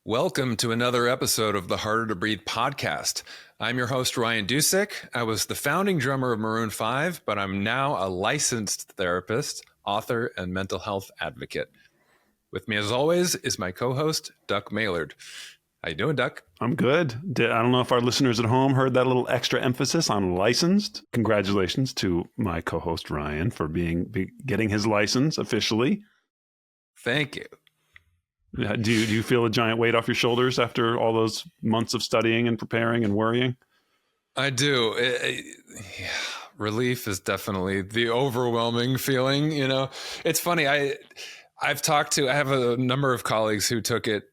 Welcome to another episode of the Harder to Breathe podcast. I'm your host, Ryan Dusick. I was the founding drummer of Maroon 5, but I'm now a licensed therapist, author, and mental health advocate. With me, as always, is my co-host, Duck Maylard. How you doing, Duck? I'm good. I don't know if our listeners at home heard that little extra emphasis on licensed. Congratulations to my co-host, Ryan, for getting his license officially. Thank you. Do you feel a giant weight off your shoulders after all those months of studying and preparing and worrying? I do. Relief is definitely the overwhelming feeling. You know, it's funny. I have a number of colleagues who took it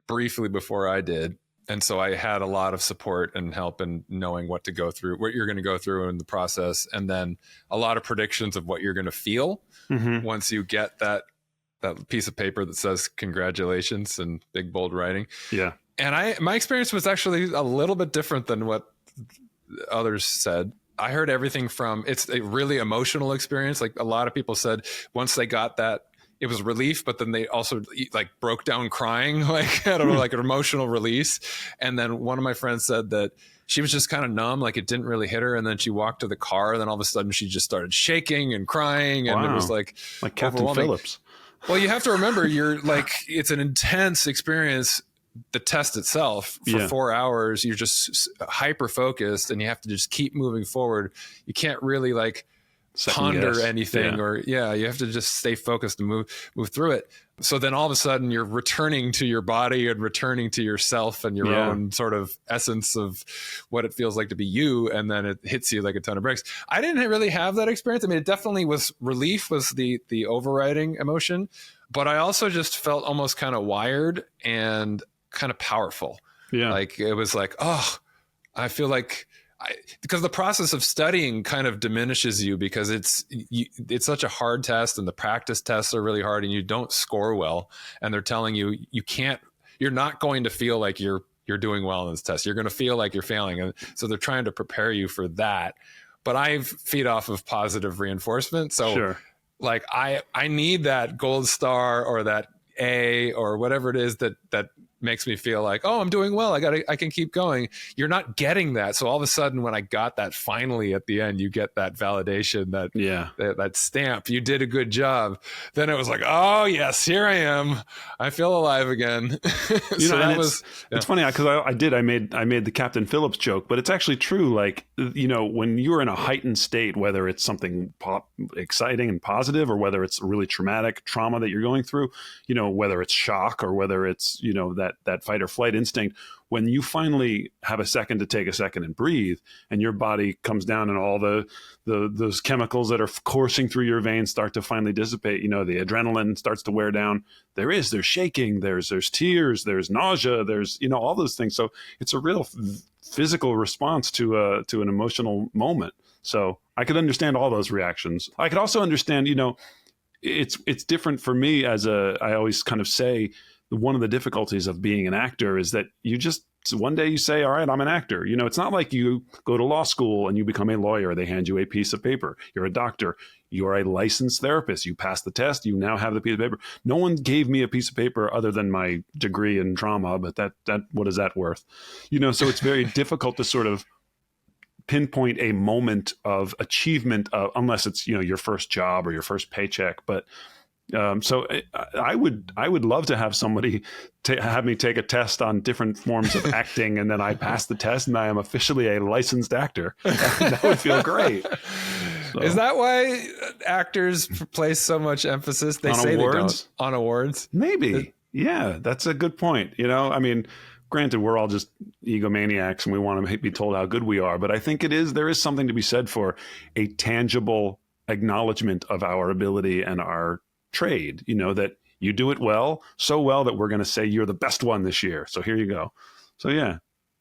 briefly before I did. And so I had a lot of support and help in knowing what to go through, what you're going to go through in the process. And then a lot of predictions of what you're going to feel once you get that piece of paper that says congratulations in big bold writing. Yeah. And my experience was actually a little bit different than what others said. I heard everything from, it's a really emotional experience. Like a lot of people said once they got that, it was relief, but then they also like broke down crying, like I don't know, like an emotional release. And then one of my friends said that she was just kind of numb, like it didn't really hit her. And then she walked to the car, and then all of a sudden she just started shaking and crying. And it was like Captain Phillips. Well, you have to remember, it's an intense experience. The test itself for 4 hours, you're just hyper focused, and you have to just keep moving forward. You can't really ponder anything, you have to just stay focused and move through it. So then all of a sudden you're returning to your body and returning to yourself and your own sort of essence of what it feels like to be you. And then it hits you like a ton of bricks. I didn't really have that experience. I mean, it definitely was relief was the overriding emotion, but I also just felt almost kind of wired and kind of powerful. Yeah. Like it was like, oh, I feel like because the process of studying kind of diminishes you because it's such a hard test, and the practice tests are really hard, and you don't score well, and they're telling you you're not going to feel like you're doing well in this test. You're going to feel like you're failing. And so they're trying to prepare you for that. But I feed off of positive reinforcement. So like I need that gold star or that A or whatever it is that makes me feel like, oh, I'm doing well. I can keep going. You're not getting that. So all of a sudden, when I got that finally at the end, you get that validation, that stamp. You did a good job. Then it was like, oh yes, here I am. I feel alive again. It's funny because I made the Captain Phillips joke, but it's actually true. Like, when you're in a heightened state, whether it's something exciting and positive, or whether it's really traumatic trauma that you're going through, whether it's shock or whether it's, that fight or flight instinct, when you finally have a second to take a second and breathe, and your body comes down and all those chemicals that are coursing through your veins start to finally dissipate, the adrenaline starts to wear down. There's shaking, there's tears, there's nausea, there's, all those things. So it's a real physical response to an emotional moment. So I could understand all those reactions. I could also understand, it's different for me I always kind of say, one of the difficulties of being an actor is that one day you say, all right, I'm an actor. It's not like you go to law school and you become a lawyer. They hand you a piece of paper. You're a doctor. You're a licensed therapist. You pass the test. You now have the piece of paper. No one gave me a piece of paper other than my degree in trauma, but that what is that worth? So it's very difficult to sort of pinpoint a moment of achievement, unless it's, your first job or your first paycheck. But so I would love to have somebody have me take a test on different forms of acting, and then I pass the test and I am officially a licensed actor. That would feel great. So. Is that why actors place so much emphasis? They say awards? They don't on awards. Maybe. Yeah, that's a good point. I mean, granted, we're all just egomaniacs and we want to be told how good we are, but I think there is something to be said for a tangible acknowledgement of our ability and our trade, that you do it well, so well that we're going to say you're the best one this year. So here you go. So yeah,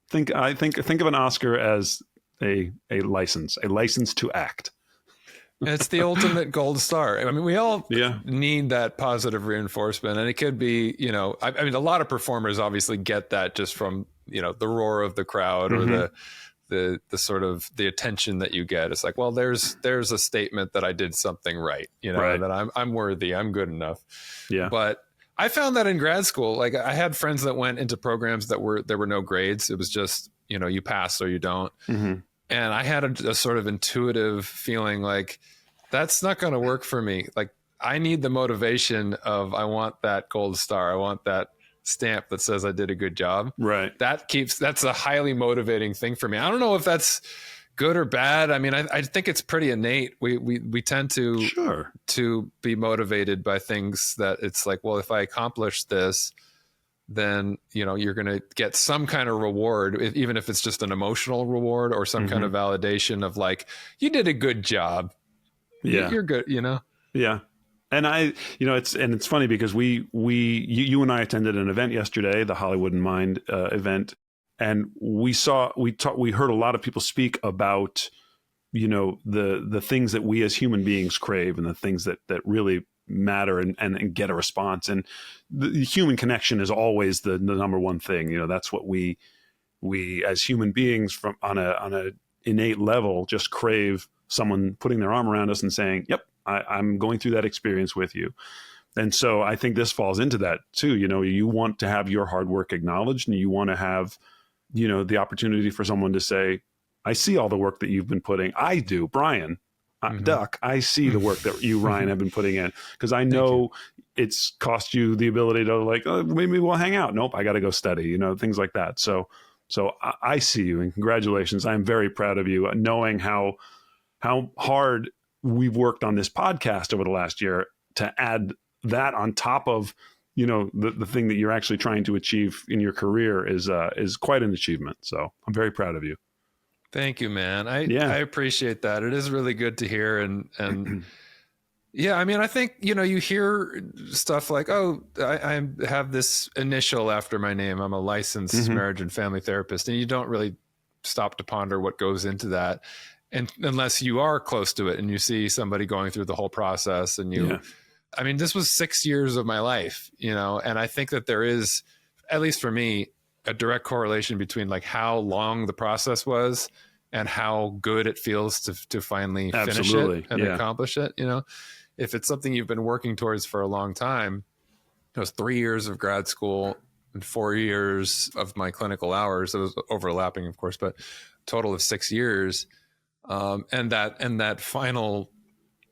think of an Oscar as a license to act. It's the ultimate gold star. I mean, we all need that positive reinforcement, and it could be, I mean, a lot of performers obviously get that just from, the roar of the crowd or the sort of the attention that you get. It's like, well, there's a statement that I did something right, that I'm worthy, I'm good enough. Yeah. But I found that in grad school. Like I had friends that went into programs there were no grades. It was just, you pass or you don't. Mm-hmm. And I had a sort of intuitive feeling like that's not going to work for me. Like I need the motivation of, I want that gold star. I want that stamp that says I did a good job. Right. That's a highly motivating thing for me. I don't know if that's good or bad. I mean, I think it's pretty innate. We tend to be motivated by things that it's like, well, if I accomplish this, then, you're going to get some kind of reward, even if it's just an emotional reward or some kind of validation of like, you did a good job. Yeah. You're good, Yeah. And it's funny because you and I attended an event yesterday, the Hollywood in Mind event. And we heard a lot of people speak about, the things that we as human beings crave and the things that really matter and get a response. And the human connection is always the number one thing. That's what we as human beings from on a innate level just crave someone putting their arm around us and saying, yep, I'm going through that experience with you. And so I think this falls into that too. You want to have your hard work acknowledged, and you want to have, the opportunity for someone to say, I see all the work that you've been putting. I do, Brian, Duck. I see the work that you, Ryan, have been putting in, because I know it's cost you the ability to like, oh, maybe we'll hang out. Nope, I got to go study, things like that. So I see you, and congratulations. I'm very proud of you, knowing how hard we've worked on this podcast over the last year to add that on top of, the thing that you're actually trying to achieve in your career is quite an achievement. So I'm very proud of you. Thank you, man. I appreciate that. It is really good to hear. And yeah, I mean, I think, you hear stuff like, oh, I have this initial after my name. I'm a licensed marriage and family therapist. And you don't really stop to ponder what goes into that. And unless you are close to it and you see somebody going through the whole process and I mean, this was 6 years of my life, and I think that there is, at least for me, a direct correlation between like how long the process was and how good it feels to finally finish it and accomplish it. If it's something you've been working towards for a long time, it was 3 years of grad school and 4 years of my clinical hours. It was overlapping, of course, but total of 6 years. And that final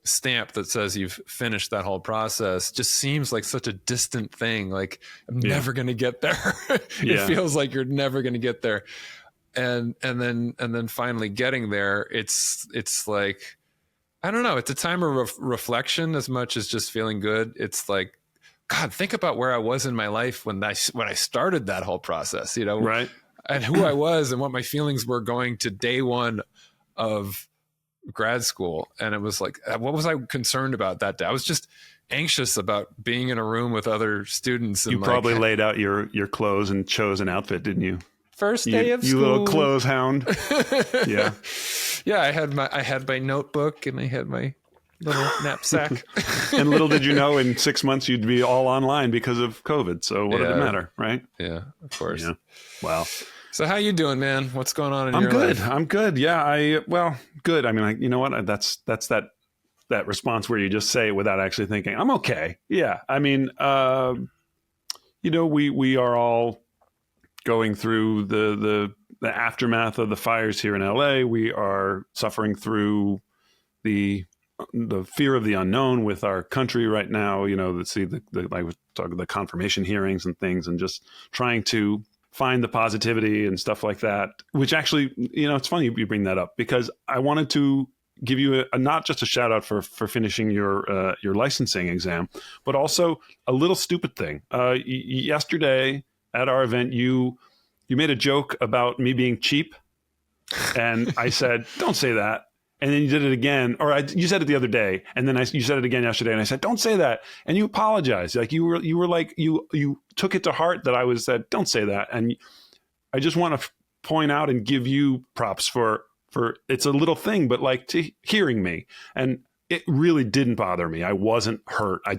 stamp that says you've finished that whole process just seems like such a distant thing. Like I'm never going to get there. It feels like you're never going to get there. And then finally getting there, it's like, I don't know. It's a time of reflection as much as just feeling good. It's like, God, think about where I was in my life when I started that whole process, right. And who I was and what my feelings were going to day one of grad school. And it was like, what was I concerned about that day? I was just anxious about being in a room with other students. And you probably laid out your clothes and chose an outfit, didn't you? First day of school. You little clothes hound. Yeah. Yeah. I had my notebook and I had my little knapsack. And little did you know, in 6 months you'd be all online because of COVID. So what did it matter, right? Yeah, of course. Yeah. Wow. So how you doing, man? What's going on in your life? I'm good. Yeah. Good. I mean, you know what? That's that response where you just say it without actually thinking, I'm okay. Yeah. I mean, we are all going through the aftermath of the fires here in LA. We are suffering through the fear of the unknown with our country right now. The confirmation hearings and things, and just trying to find the positivity and stuff like that, which actually, it's funny you bring that up, because I wanted to give you not just a shout out for finishing your licensing exam, but also a little stupid thing. Yesterday at our event, you made a joke about me being cheap, and I said, don't say that. And then you did it again, you said it the other day, and then you said it again yesterday, and I said, don't say that. And you apologized. Like you were like, you took it to heart that I said, don't say that. And I just want to point out and give you props for it's a little thing, but like to hearing me. And it really didn't bother me. I wasn't hurt. I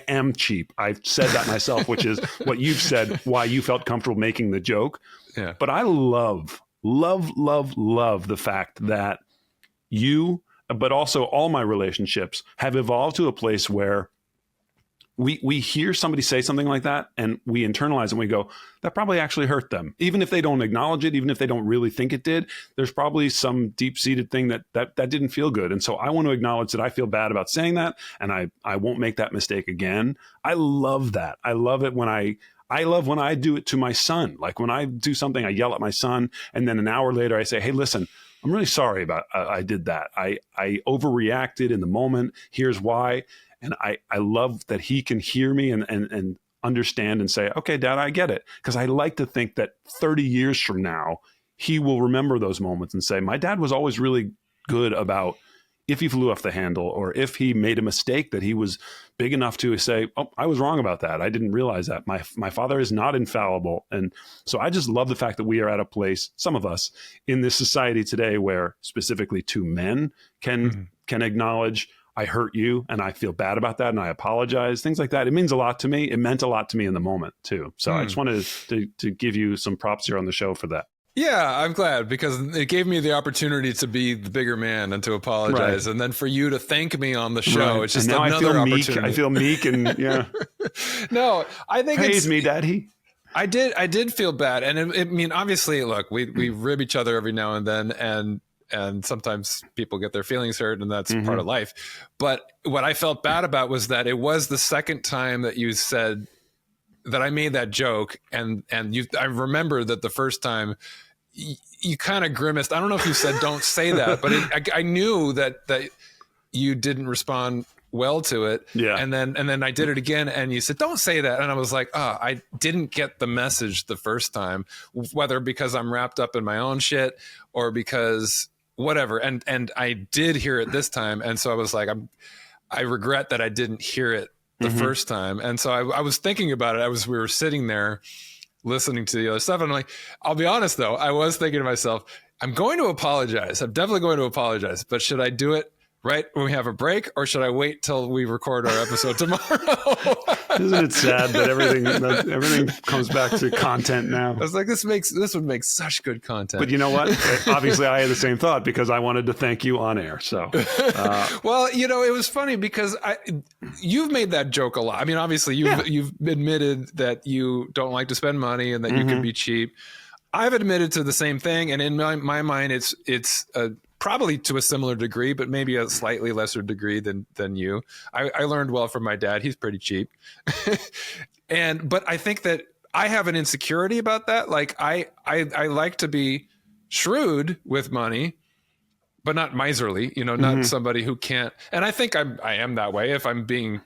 am cheap. I've said that myself, which is what you've said, why you felt comfortable making the joke. Yeah. But I love the fact that you, but also all my relationships, have evolved to a place where we hear somebody say something like that and we internalize and we go, that probably actually hurt them. Even if they don't acknowledge it, even if they don't really think it did, there's probably some deep-seated thing that didn't feel good. And so I want to acknowledge that I feel bad about saying that, and I won't make that mistake again. I love that. I love it when I love when I do it to my son. Like when I do something, I yell at my son, and then an hour later I say, hey, listen, I'm really sorry about I did that. I overreacted in the moment. Here's why. And I love that he can hear me and understand and say, okay, Dad, I get it. Because I like to think that 30 years from now, he will remember those moments and say, my dad was always really good about if he flew off the handle or if he made a mistake, that he was big enough to say, oh, I was wrong about that. I didn't realize that. My father is not infallible. And so I just love the fact that we are at a place, some of us in this society today, where specifically two men can acknowledge, I hurt you and I feel bad about that and I apologize, things like that. It means a lot to me. It meant a lot to me in the moment too. So I just wanted to give you some props here on the show for that. Yeah, I'm glad, because it gave me the opportunity to be the bigger man and to apologize. Right. And then for you to thank me on the show, it's just another opportunity. I feel meek and yeah. No, I think praise me, Daddy. I did feel bad. And I mean, obviously, look, we rib each other every now and then, and sometimes people get their feelings hurt, and that's part of life. But what I felt bad about was that it was the second time that you said that I made that joke, and I remember that the first time you kind of grimaced. I don't know if you said don't say that, but I knew that you didn't respond well to it. Yeah. And then I did it again, and you said don't say that, and I was like, oh, I didn't get the message the first time, whether because I'm wrapped up in my own shit or because whatever. And I did hear it this time, and so I was like, I regret that I didn't hear it the first time. And so I was thinking about it. We were sitting there listening to the other stuff, and I'm like, I'll be honest though, I was thinking to myself, I'm going to apologize. I'm definitely going to apologize, but should I do it right when we have a break, or should I wait till we record our episode tomorrow? Isn't it sad that everything comes back to content now? I was like, this would make such good content. But you know what? Obviously, I had the same thought because I wanted to thank you on air. So, well, it was funny because you've made that joke a lot. I mean, obviously, you've admitted that you don't like to spend money and that you can be cheap. I've admitted to the same thing, and in my mind, it's probably to a similar degree, but maybe a slightly lesser degree than you. I learned well from my dad. He's pretty cheap. But I think that I have an insecurity about that. Like I like to be shrewd with money, but not miserly, not somebody who can't. And I think I am that way. If I'm being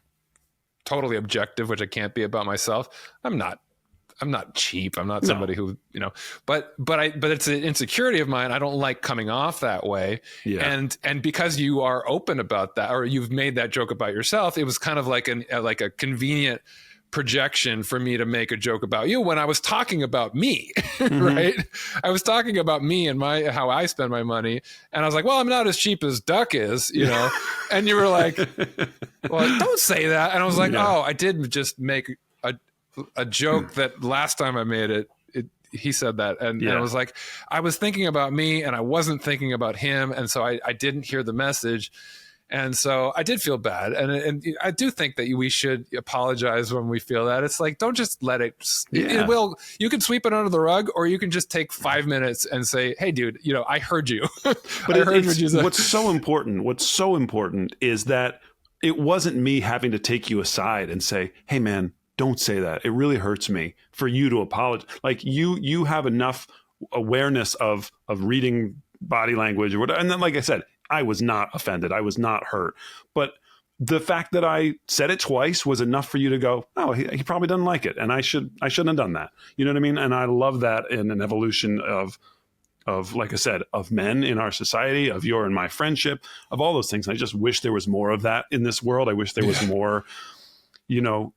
totally objective, which I can't be about myself, I'm not cheap. I'm not somebody who, but it's an insecurity of mine. I don't like coming off that way. Yeah. And because you are open about that, or you've made that joke about yourself, it was kind of like a convenient projection for me to make a joke about you when I was talking about me, right? I was talking about me and how I spend my money. And I was like, well, I'm not as cheap as Duck is, and you were like, well, don't say that. And I was like, oh, I did just make a joke that last time I made it, he said that. And I was like, I was thinking about me and I wasn't thinking about him. And so I didn't hear the message. And so I did feel bad. And I do think that we should apologize when we feel that. It's like, don't just let it, you can sweep it under the rug, or you can just take 5 minutes and say, hey dude, I heard you. But what's so important is that it wasn't me having to take you aside and say, hey man, don't say that. It really hurts me for you to apologize. Like you have enough awareness of reading body language or whatever. And then, like I said, I was not offended. I was not hurt. But the fact that I said it twice was enough for you to go, oh, he probably doesn't like it. And I shouldn't have done that. You know what I mean? And I love that in an evolution of, like I said, of men in our society, of your and my friendship, of all those things. I just wish there was more of that in this world. I wish there was more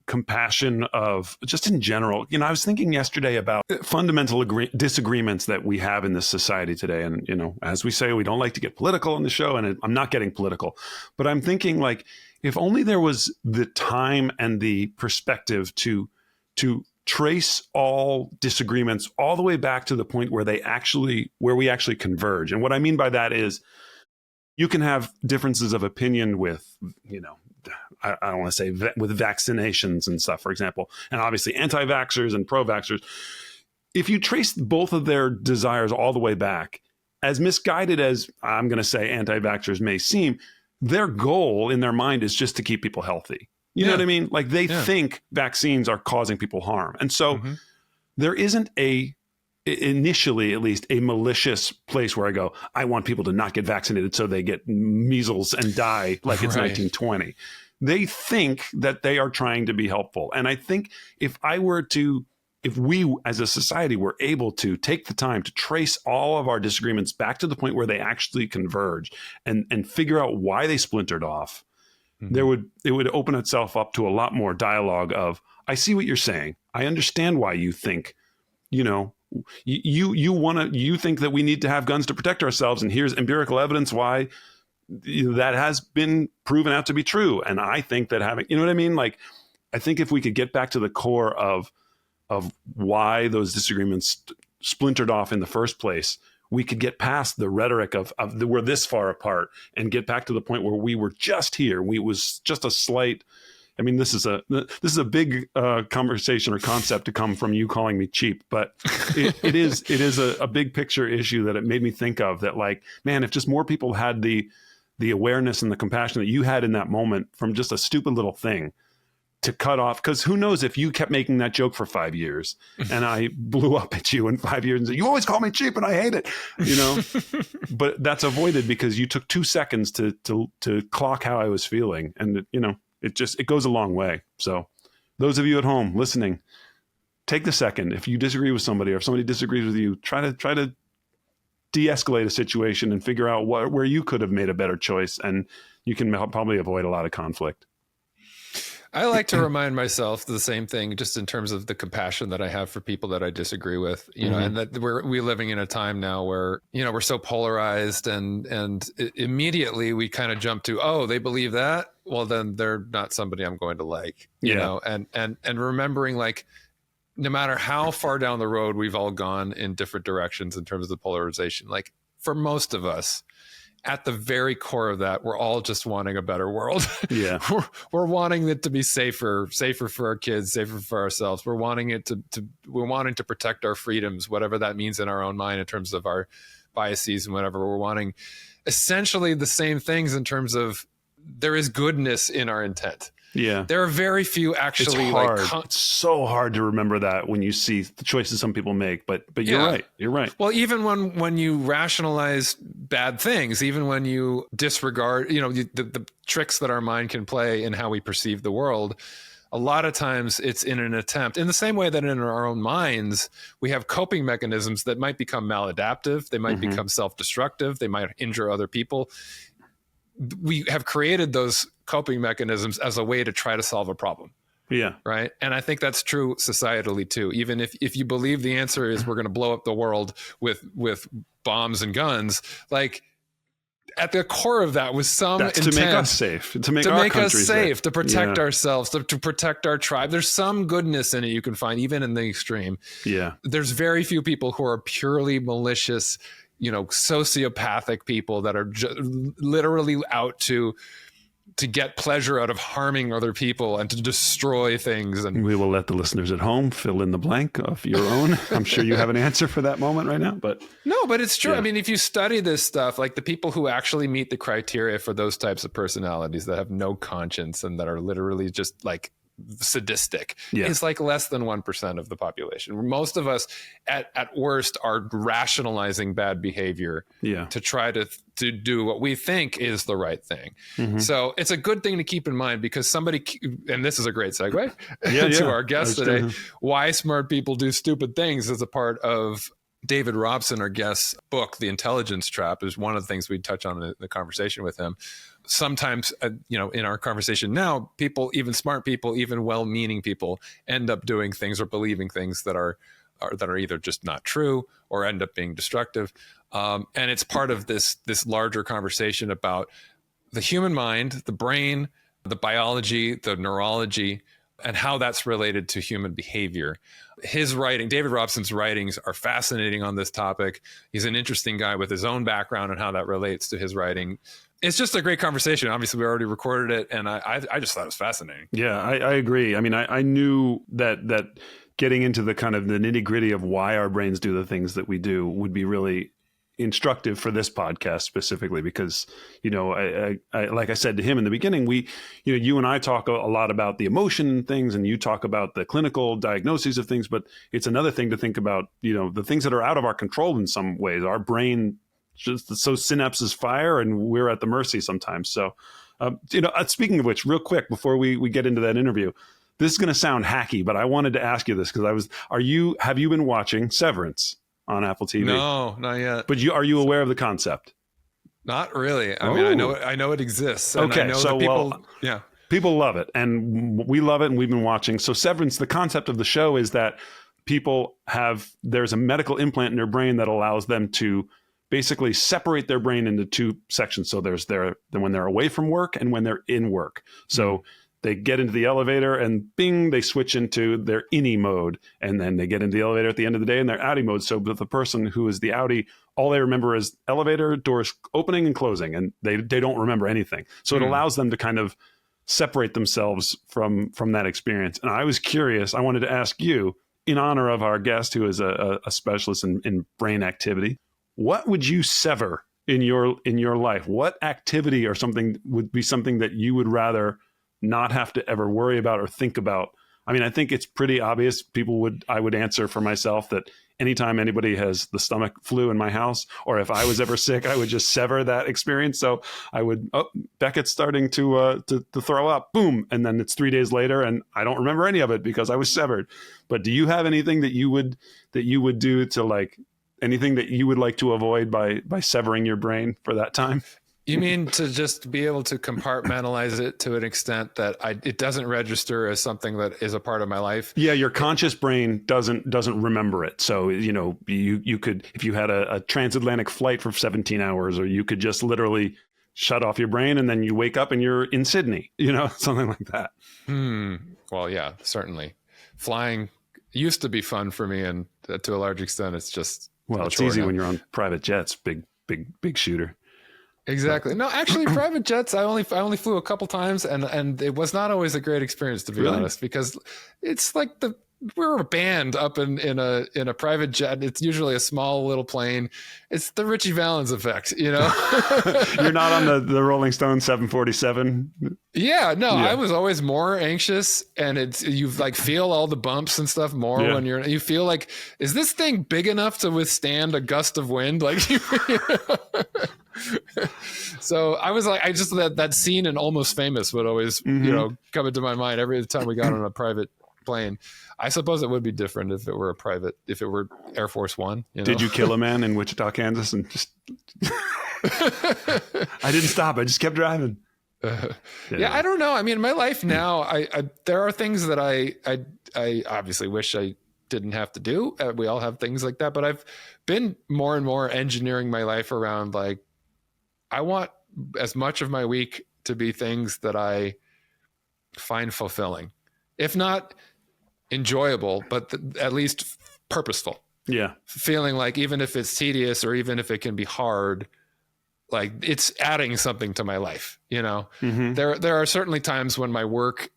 compassion of just in general. I was thinking yesterday about fundamental disagreements that we have in this society today. And, as we say, we don't like to get political on the show, and I'm not getting political, but I'm thinking like, if only there was the time and the perspective to trace all disagreements all the way back to the point where we actually converge. And what I mean by that is you can have differences of opinion with, I don't want to say with vaccinations and stuff, for example, and obviously anti-vaxxers and pro-vaxxers, if you trace both of their desires all the way back, as misguided as I'm going to say anti-vaxxers may seem, their goal in their mind is just to keep people healthy. You know what I mean? Like they think vaccines are causing people harm. And so there isn't initially at least a malicious place where I go, I want people to not get vaccinated so they get measles and die like it's 1920. They think that they are trying to be helpful. And I think if we as a society were able to take the time to trace all of our disagreements back to the point where they actually converged and figure out why they splintered off, it would open itself up to a lot more dialogue of, I see what you're saying. I understand why you think, you think that we need to have guns to protect ourselves. And here's empirical evidence why that has been proven out to be true. And I think that having, you know what I mean? Like, I think if we could get back to the core of why those disagreements splintered off in the first place, we could get past the rhetoric of we're this far apart and get back to the point where we were just here. We was just a slight. I mean, this is a big conversation or concept to come from you calling me cheap, but it is a big picture issue that it made me think of, that like, man, if just more people had the awareness and the compassion that you had in that moment from just a stupid little thing, to cut off, because who knows if you kept making that joke for 5 years and I blew up at you in 5 years and said, you always call me cheap and I hate it, but that's avoided because you took 2 seconds to clock how I was feeling. And it goes a long way. So those of you at home listening, take the second. If you disagree with somebody or if somebody disagrees with you, try to de-escalate a situation and figure out where you could have made a better choice. And you can probably avoid a lot of conflict. I like to remind myself the same thing, just in terms of the compassion that I have for people that I disagree with, and that we're living in a time now where, we're so polarized and immediately we kind of jump to, oh, they believe that. Well, then they're not somebody I'm going to like, and remembering, like, no matter how far down the road we've all gone in different directions in terms of the polarization, like for most of us, at the very core of that, we're all just wanting a better world. Yeah. we're wanting it to be safer for our kids, safer for ourselves. We're wanting it we're wanting to protect our freedoms, whatever that means in our own mind in terms of our biases and whatever. We're wanting essentially the same things in terms of there is goodness in our intent. Yeah. There are very few actually. It's hard. It's so hard to remember that when you see the choices some people make, but you're right. You're right. Well, even when you rationalize bad things, even when you disregard, the tricks that our mind can play in how we perceive the world, a lot of times it's in an attempt, in the same way that in our own minds, we have coping mechanisms that might become maladaptive. They might become self-destructive. They might injure other people. We have created those coping mechanisms as a way to try to solve a problem. Yeah. Right. And I think that's true societally too. Even if you believe the answer is we're going to blow up the world with bombs and guns, like at the core of that was some intent to make us safe, to make us safe, to protect ourselves, to protect our tribe. There's some goodness in it you can find even in the extreme. Yeah. There's very few people who are purely malicious, sociopathic people that are literally out to get pleasure out of harming other people and to destroy things. And we will let the listeners at home fill in the blank of your own. I'm sure you have an answer for that moment right now, but no, but it's true. Yeah. I mean, if you study this stuff, like the people who actually meet the criteria for those types of personalities that have no conscience and that are literally just like sadistic, is like less than 1% of the population. Most of us at worst are rationalizing bad behavior to try to do what we think is the right thing. So it's a good thing to keep in mind, because somebody, and this is a great segue to our guest today, why smart people do stupid things, is a part of David Robson, our guest's book, The Intelligence Trap, is one of the things we touch on in the conversation with him. Sometimes, in our conversation now, people, even smart people, even well-meaning people, end up doing things or believing things that are either just not true or end up being destructive. And it's part of this larger conversation about the human mind, the brain, the biology, the neurology, and how that's related to human behavior. His writing, David Robson's writings, are fascinating on this topic. He's an interesting guy with his own background and how that relates to his writing. It's just a great conversation. Obviously, we already recorded it, and I just thought it was fascinating. Yeah, I agree. I mean, I knew that getting into the kind of the nitty gritty of why our brains do the things that we do would be really instructive for this podcast specifically, because, you know, I like I said to him in the beginning, you and I talk a lot about the emotion things, and you talk about the clinical diagnoses of things, but it's another thing to think about, you know, the things that are out of our control in some ways. Our brain just so synapses fire, and we're at the mercy sometimes. So, you know, speaking of which, real quick before we get into that interview, this is going to sound hacky, but I wanted to ask you this because have you been watching Severance on Apple TV? No, not yet. But are you aware of the concept? Not really. I mean, I know it exists. And okay, I know so people love it, and we love it, and we've been watching. So Severance, the concept of the show is that there's a medical implant in their brain that allows them to basically separate their brain into two sections. So there's when they're away from work and when they're in work. So they get into the elevator and bing, they switch into their innie mode. And then they get into the elevator at the end of the day in their outie mode. So the person who is the outie, all they remember is elevator doors opening and closing, and they don't remember anything. So it allows them to kind of separate themselves from that experience. And I was curious, I wanted to ask you, in honor of our guest who is a specialist in brain activity, what would you sever in your life? What activity or something would be something that you would rather not have to ever worry about or think about? I mean, I think it's pretty obvious. I would answer for myself that anytime anybody has the stomach flu in my house, or if I was ever sick, I would just sever that experience. So I would, Beckett's starting to throw up, boom. And then it's 3 days later and I don't remember any of it because I was severed. But do you have anything that you would do to, like, anything that you would like to avoid by severing your brain for that time? You mean to just be able to compartmentalize it to an extent that it doesn't register as something that is a part of my life? Yeah, your conscious brain doesn't remember it. So, you know, you could, if you had a transatlantic flight for 17 hours, or you could just literally shut off your brain and then you wake up and you're in Sydney, you know, something like that. Well, yeah, certainly. Flying used to be fun for me, and to a large extent, it's just... Well, it's easy when you're on private jets, big shooter. Exactly. No, actually, private jets, I only flew a couple times, and it was not always a great experience, to be honest, because it's like we're a band up in a private jet. It's usually a small little plane. It's the Richie Valens effect, you know. You're not on the Rolling Stone 747. Yeah, no, yeah. I was always more anxious, and you like feel all the bumps and stuff more when you feel like, is this thing big enough to withstand a gust of wind? Like, you know? So I was like, that scene in Almost Famous would always, you know, come into my mind every time we got on a private plane. I suppose it would be different if it were Air Force One. You know? Did you kill a man in Wichita, Kansas, and just? I didn't stop. I just kept driving. Yeah, I don't know. I mean, in my life now, there are things that I obviously wish I didn't have to do. We all have things like that, but I've been more and more engineering my life around, like, I want as much of my week to be things that I find fulfilling, if not enjoyable, but at least purposeful. Yeah. Feeling like even if it's tedious or even if it can be hard, like it's adding something to my life, you know. There are certainly times when my work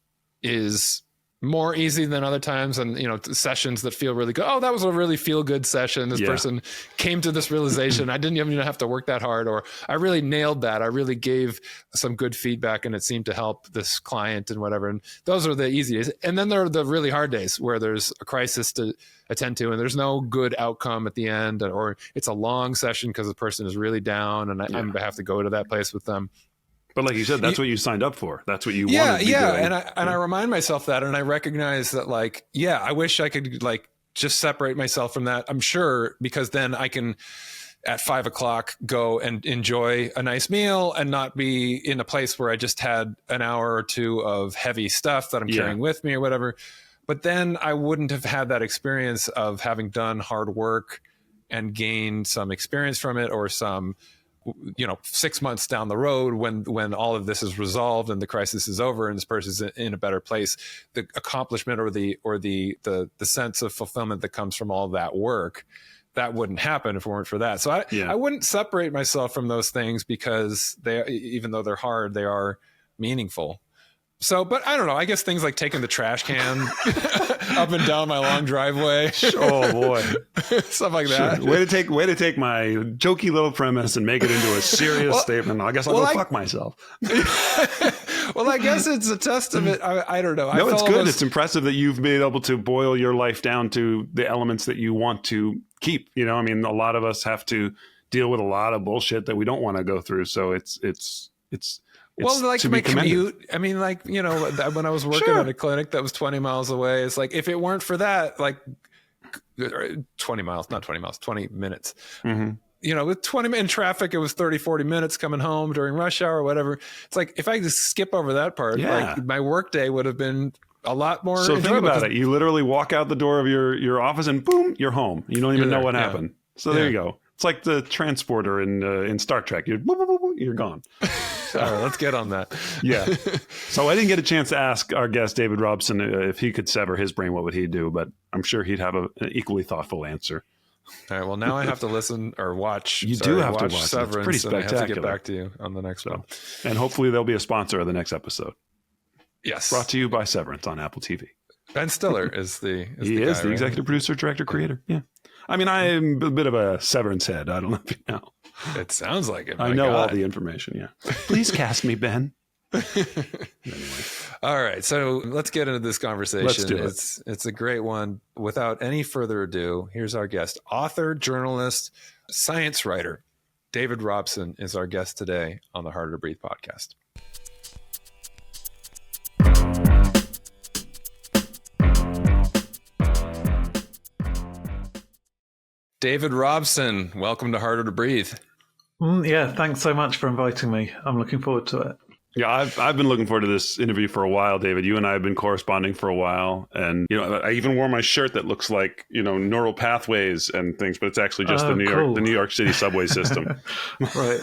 is more easy than other times, and you know, sessions that feel really good. Oh, that was a really feel good session. This person came to this realization. I didn't even have to work that hard, or I really nailed that. I really gave some good feedback and it seemed to help this client and whatever. And those are the easiest. And then there are the really hard days where there's a crisis to attend to and there's no good outcome at the end, or it's a long session because the person is really down and I have to go to that place with them. But like you said, that's what you signed up for. That's what you wanted to be doing. And I remind myself that, and I recognize that, like, I wish I could like just separate myself from that. I'm sure, because then I can at 5 o'clock go and enjoy a nice meal and not be in a place where I just had an hour or two of heavy stuff that I'm carrying with me or whatever. But then I wouldn't have had that experience of having done hard work and gained some experience from it, or some 6 months down the road, when all of this is resolved and the crisis is over and this person's in a better place, the accomplishment or the sense of fulfillment that comes from all that work, that wouldn't happen if it weren't for that. So I wouldn't separate myself from those things, because even though they're hard, they are meaningful. So, but I don't know, I guess things like taking the trash can up and down my long driveway. Oh boy. Stuff like that. Way to take my jokey little premise and make it into a serious statement. I guess I'll go fuck myself. Well, I guess it's a testament. I don't know. No, it's good. It's impressive that you've been able to boil your life down to the elements that you want to keep. I mean, a lot of us have to deal with a lot of bullshit that we don't want to go through. So it's well, like my commute. I mean, like, when I was working at a clinic that was 20 miles away, it's like, if it weren't for that, like 20 miles, not 20 miles, 20 minutes. Mm-hmm. With 20 minutes in traffic, it was 30, 40 minutes coming home during rush hour or whatever. It's like, if I just skip over that part, like my work day would have been a lot more. So think about it. You literally walk out the door of your office and boom, you're home. You don't even know what happened. So there you go. It's like the transporter in Star Trek. You're gone. All right, let's get on that. Yeah. So I didn't get a chance to ask our guest, David Robson, if he could sever his brain, what would he do? But I'm sure he'd have an equally thoughtful answer. All right. Well, now I have to listen or watch. You do have to watch Severance. It's pretty spectacular. I have to get back to you on the next one. And hopefully there'll be a sponsor of the next episode. Yes. Brought to you by Severance on Apple TV. Ben Stiller is the executive producer, director, creator. Yeah. I mean, I'm a bit of a Severance head. I don't know if you know. It sounds like it. I know all the information. Yeah. Please cast me, Ben. Anyway. All right. So let's get into this conversation. Let's do it. It's a great one. Without any further ado, here's our guest. Author, journalist, science writer, David Robson is our guest today on the Harder to Breathe podcast. David Robson, welcome to Harder to Breathe. Yeah, thanks so much for inviting me. I'm looking forward to it. Yeah, I've been looking forward to this interview for a while, David. You and I have been corresponding for a while, and I even wore my shirt that looks like neural pathways and things, but it's actually just the New York City subway system. Right.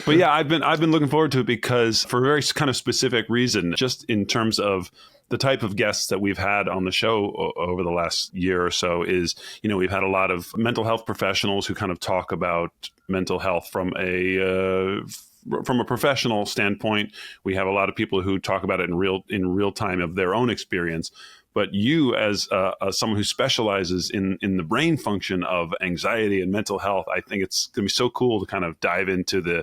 But yeah, I've been looking forward to it because for a very kind of specific reason, just in terms of the type of guests that we've had on the show over the last year or so is, we've had a lot of mental health professionals who kind of talk about mental health from a professional standpoint. We have a lot of people who talk about it in real time of their own experience. But you, as someone who specializes in the brain function of anxiety and mental health, I think it's going to be so cool to kind of dive into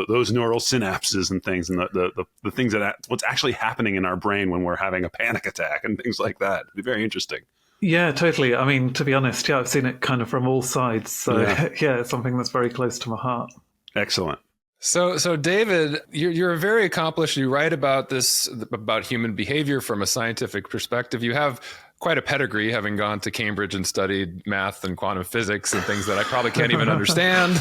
those neural synapses and things, and the things what's actually happening in our brain when we're having a panic attack and things like that. It'd be very interesting. Yeah, totally. I mean, to be honest, I've seen it kind of from all sides. So yeah, it's something that's very close to my heart. Excellent. So David, you're very accomplished. You write about human behavior from a scientific perspective. You have quite a pedigree, having gone to Cambridge and studied math and quantum physics and things that I probably can't even understand.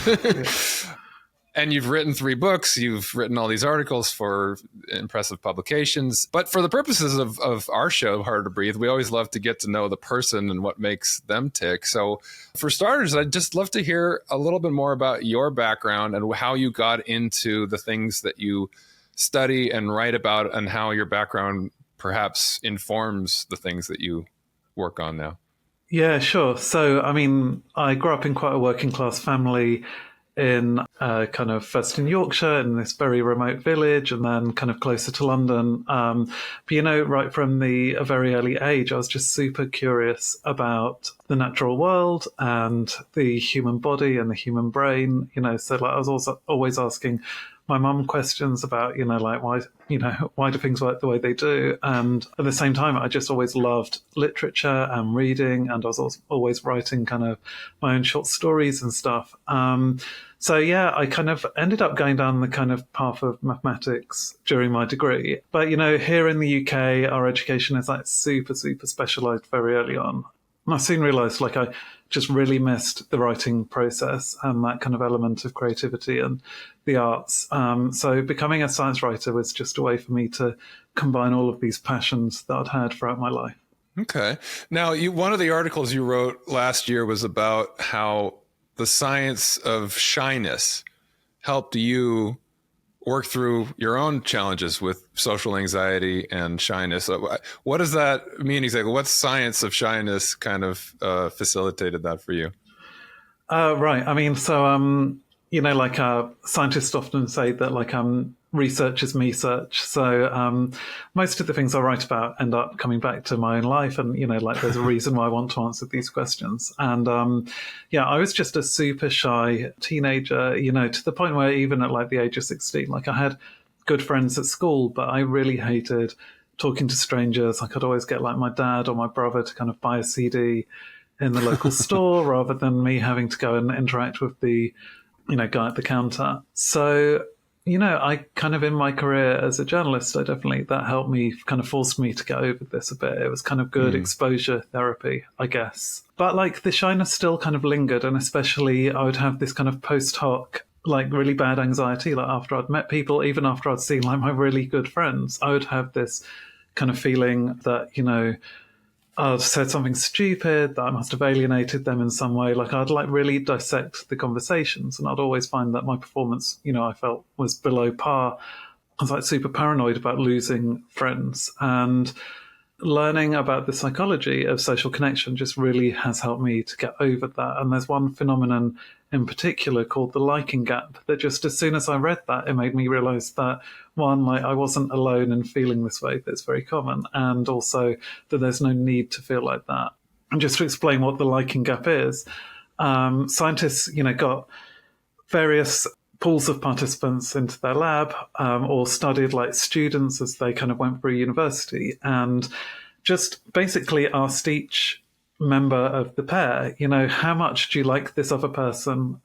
And you've written 3 books. You've written all these articles for impressive publications. But for the purposes of our show, Harder to Breathe, we always love to get to know the person and what makes them tick. So for starters, I'd just love to hear a little bit more about your background and how you got into the things that you study and write about, and how your background perhaps informs the things that you work on now. Yeah, sure. So, I mean, I grew up in quite a working class family in kind of first in Yorkshire, in this very remote village, and then kind of closer to London. But, right from a very early age, I was just super curious about the natural world and the human body and the human brain, so I was also always asking my mum questions about, why do things work the way they do? And at the same time, I just always loved literature and reading, and I was always writing kind of my own short stories and stuff. So yeah, I kind of ended up going down the kind of path of mathematics during my degree. But, here in the UK, our education is like super, super specialized very early on. And I soon realized I just really missed the writing process and that kind of element of creativity and the arts. So becoming a science writer was just a way for me to combine all of these passions that I'd had throughout my life. Okay. Now, one of the articles you wrote last year was about how the science of shyness helped you work through your own challenges with social anxiety and shyness. What does that mean exactly? What science of shyness kind of facilitated that for you? Right. I mean, so, like scientists often say that research is me search. So most of the things I write about end up coming back to my own life. And, there's a reason why I want to answer these questions. And I was just a super shy teenager, to the point where even at the age of 16, I had good friends at school, but I really hated talking to strangers. I could always get my dad or my brother to kind of buy a CD in the local store rather than me having to go and interact with the, guy at the counter. So, I kind of in my career as a journalist, that helped me, kind of forced me to get over this a bit. It was kind of good exposure therapy, I guess. But the shyness still kind of lingered. And especially I would have this kind of post hoc, really bad anxiety, after I'd met people, even after I'd seen my really good friends, I would have this kind of feeling that, I'd said something stupid, that I must have alienated them in some way. I'd really dissect the conversations, and I'd always find that my performance, I felt was below par. I was super paranoid about losing friends, and learning about the psychology of social connection just really has helped me to get over that. And there's one phenomenon in particular called the liking gap that just as soon as I read that, it made me realize that one, I wasn't alone in feeling this way. That's very common. And also that there's no need to feel like that. And just to explain what the liking gap is, scientists, got various pools of participants into their lab, or studied students as they kind of went through university, and just basically asked each member of the pair, how much do you like this other person?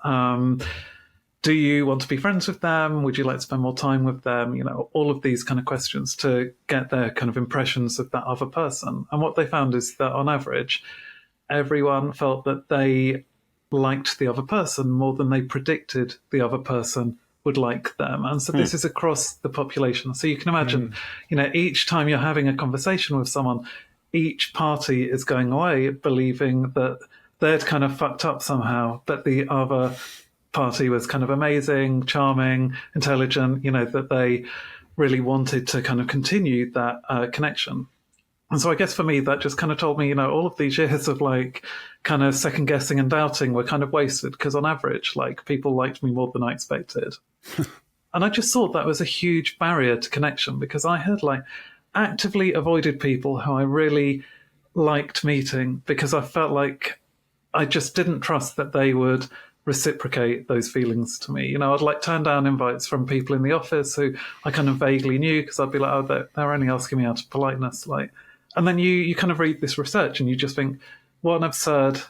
Do you want to be friends with them? Would you like to spend more time with them? All of these kind of questions to get their kind of impressions of that other person. And what they found is that on average, everyone felt that they liked the other person more than they predicted the other person would like them. And so this is across the population. So you can imagine, each time you're having a conversation with someone, each party is going away believing that they'd kind of fucked up somehow, but the other party was kind of amazing, charming, intelligent, that they really wanted to kind of continue that connection. And so I guess for me, that just kind of told me, all of these years of kind of second guessing and doubting were kind of wasted, because on average, people liked me more than I expected. And I just thought that was a huge barrier to connection, because I had actively avoided people who I really liked meeting, because I felt like I just didn't trust that they would reciprocate those feelings to me. I'd turn down invites from people in the office who I kind of vaguely knew, because I'd be like, oh, they're only asking me out of politeness. And then you kind of read this research and you just think, what an absurd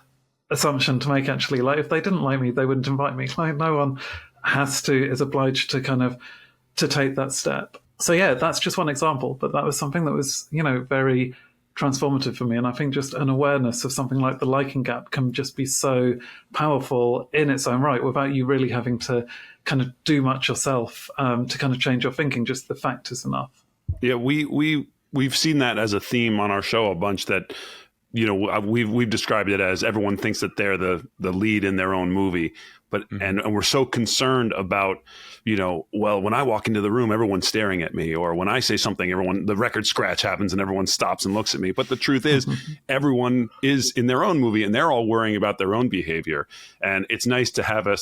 assumption to make, actually. If they didn't like me, they wouldn't invite me. No one is obliged to kind of to take that step. So yeah, that's just one example, but that was something that was, very transformative for me. And I think just an awareness of something like the liking gap can just be so powerful in its own right, without you really having to kind of do much yourself to kind of change your thinking. Just the fact is enough. Yeah, we've seen that as a theme on our show a bunch, that we've described it as everyone thinks that they're the lead in their own movie, but and we're so concerned about well, when I walk into the room, everyone's staring at me, or when I say something, the record scratch happens and everyone stops and looks at me. But the truth is, everyone is in their own movie and they're all worrying about their own behavior. And it's nice to have a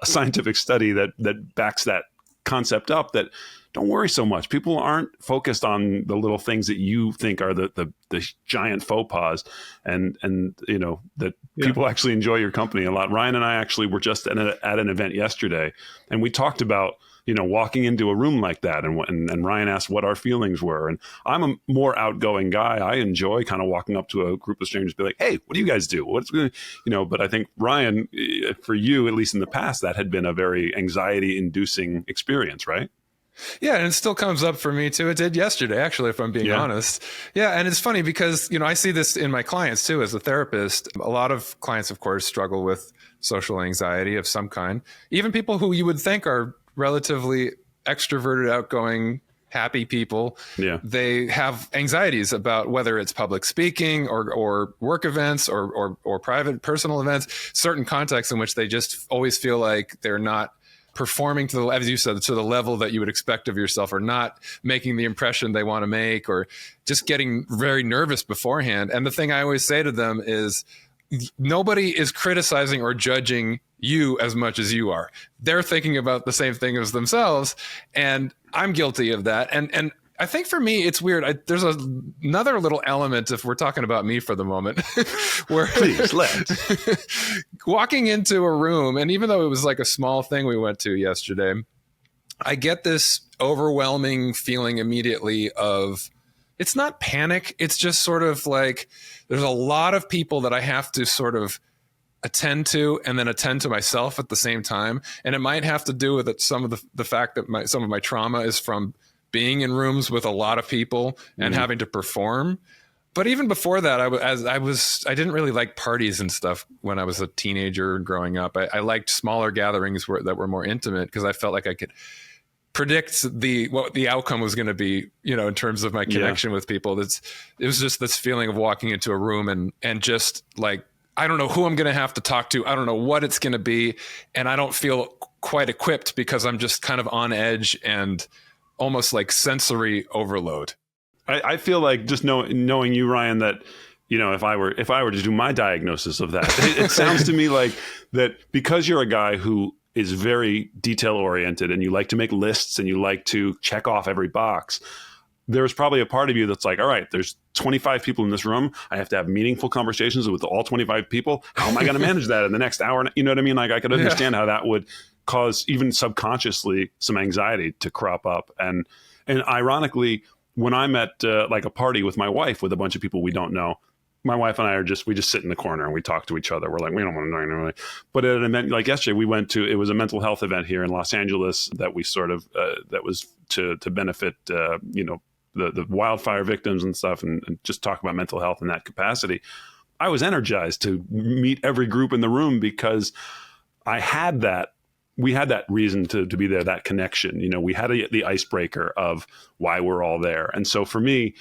scientific study that backs that concept up, that don't worry so much. People aren't focused on the little things that you think are the giant faux pas, and that people actually enjoy your company a lot. Ryan and I actually were just at an event yesterday, and we talked about walking into a room like that, and Ryan asked what our feelings were. And I'm a more outgoing guy. I enjoy kind of walking up to a group of strangers, be like, hey, what do you guys do? But I think, Ryan, for you, at least in the past, that had been a very anxiety inducing experience, right? Yeah, and it still comes up for me too. It did yesterday, actually, if I'm being honest. Yeah, and it's funny because, I see this in my clients too as a therapist. A lot of clients, of course, struggle with social anxiety of some kind. Even people who you would think are relatively extroverted, outgoing, happy people, Yeah. they have anxieties about whether it's public speaking or work events or private personal events, certain contexts in which they just always feel like they're not performing to the, as you said, to the level that you would expect of yourself, or not making the impression they want to make, or just getting very nervous beforehand. And the thing I always say to them is, nobody is criticizing or judging you as much as you are. They're thinking about the same thing as themselves. And I'm guilty of that. And I think for me, it's weird. There's another little element, if we're talking about me for the moment, where please let's walking into a room, and even though it was like a small thing we went to yesterday, I get this overwhelming feeling immediately of, it's not panic. It's just sort of like, there's a lot of people that I have to sort of attend to, and then attend to myself at the same time. And it might have to do with some of the fact that some of my trauma is from being in rooms with a lot of people and having to perform. But even before that, I didn't really like parties and stuff when I was a teenager and growing up. I liked smaller gatherings that were more intimate, because I felt like I could predict what the outcome was going to be, in terms of my connection with people. It was just this feeling of walking into a room and just like, I don't know who I'm going to have to talk to. I don't know what it's going to be. And I don't feel quite equipped, because I'm just kind of on edge and almost like sensory overload. I feel like, just knowing you, Ryan, that, if I were to do my diagnosis of that, it sounds to me like that, because you're a guy who is very detail oriented and you like to make lists and you like to check off every box, there's probably a part of you that's like, all right, there's 25 people in this room. I have to have meaningful conversations with all 25 people. How am I going to manage that in the next hour? You know what I mean? Like, I could understand how that would cause, even subconsciously, some anxiety to crop up. And ironically, when I'm at like a party with my wife with a bunch of people we don't know, my wife and I we just sit in the corner and we talk to each other. We're like, we don't want to know anything. But at an event like yesterday, it was a mental health event here in Los Angeles that we sort of, that was to benefit, the wildfire victims and stuff, and just talk about mental health in that capacity. I was energized to meet every group in the room, because we had that reason to be there, that connection. We had the icebreaker of why we're all there. And so for me,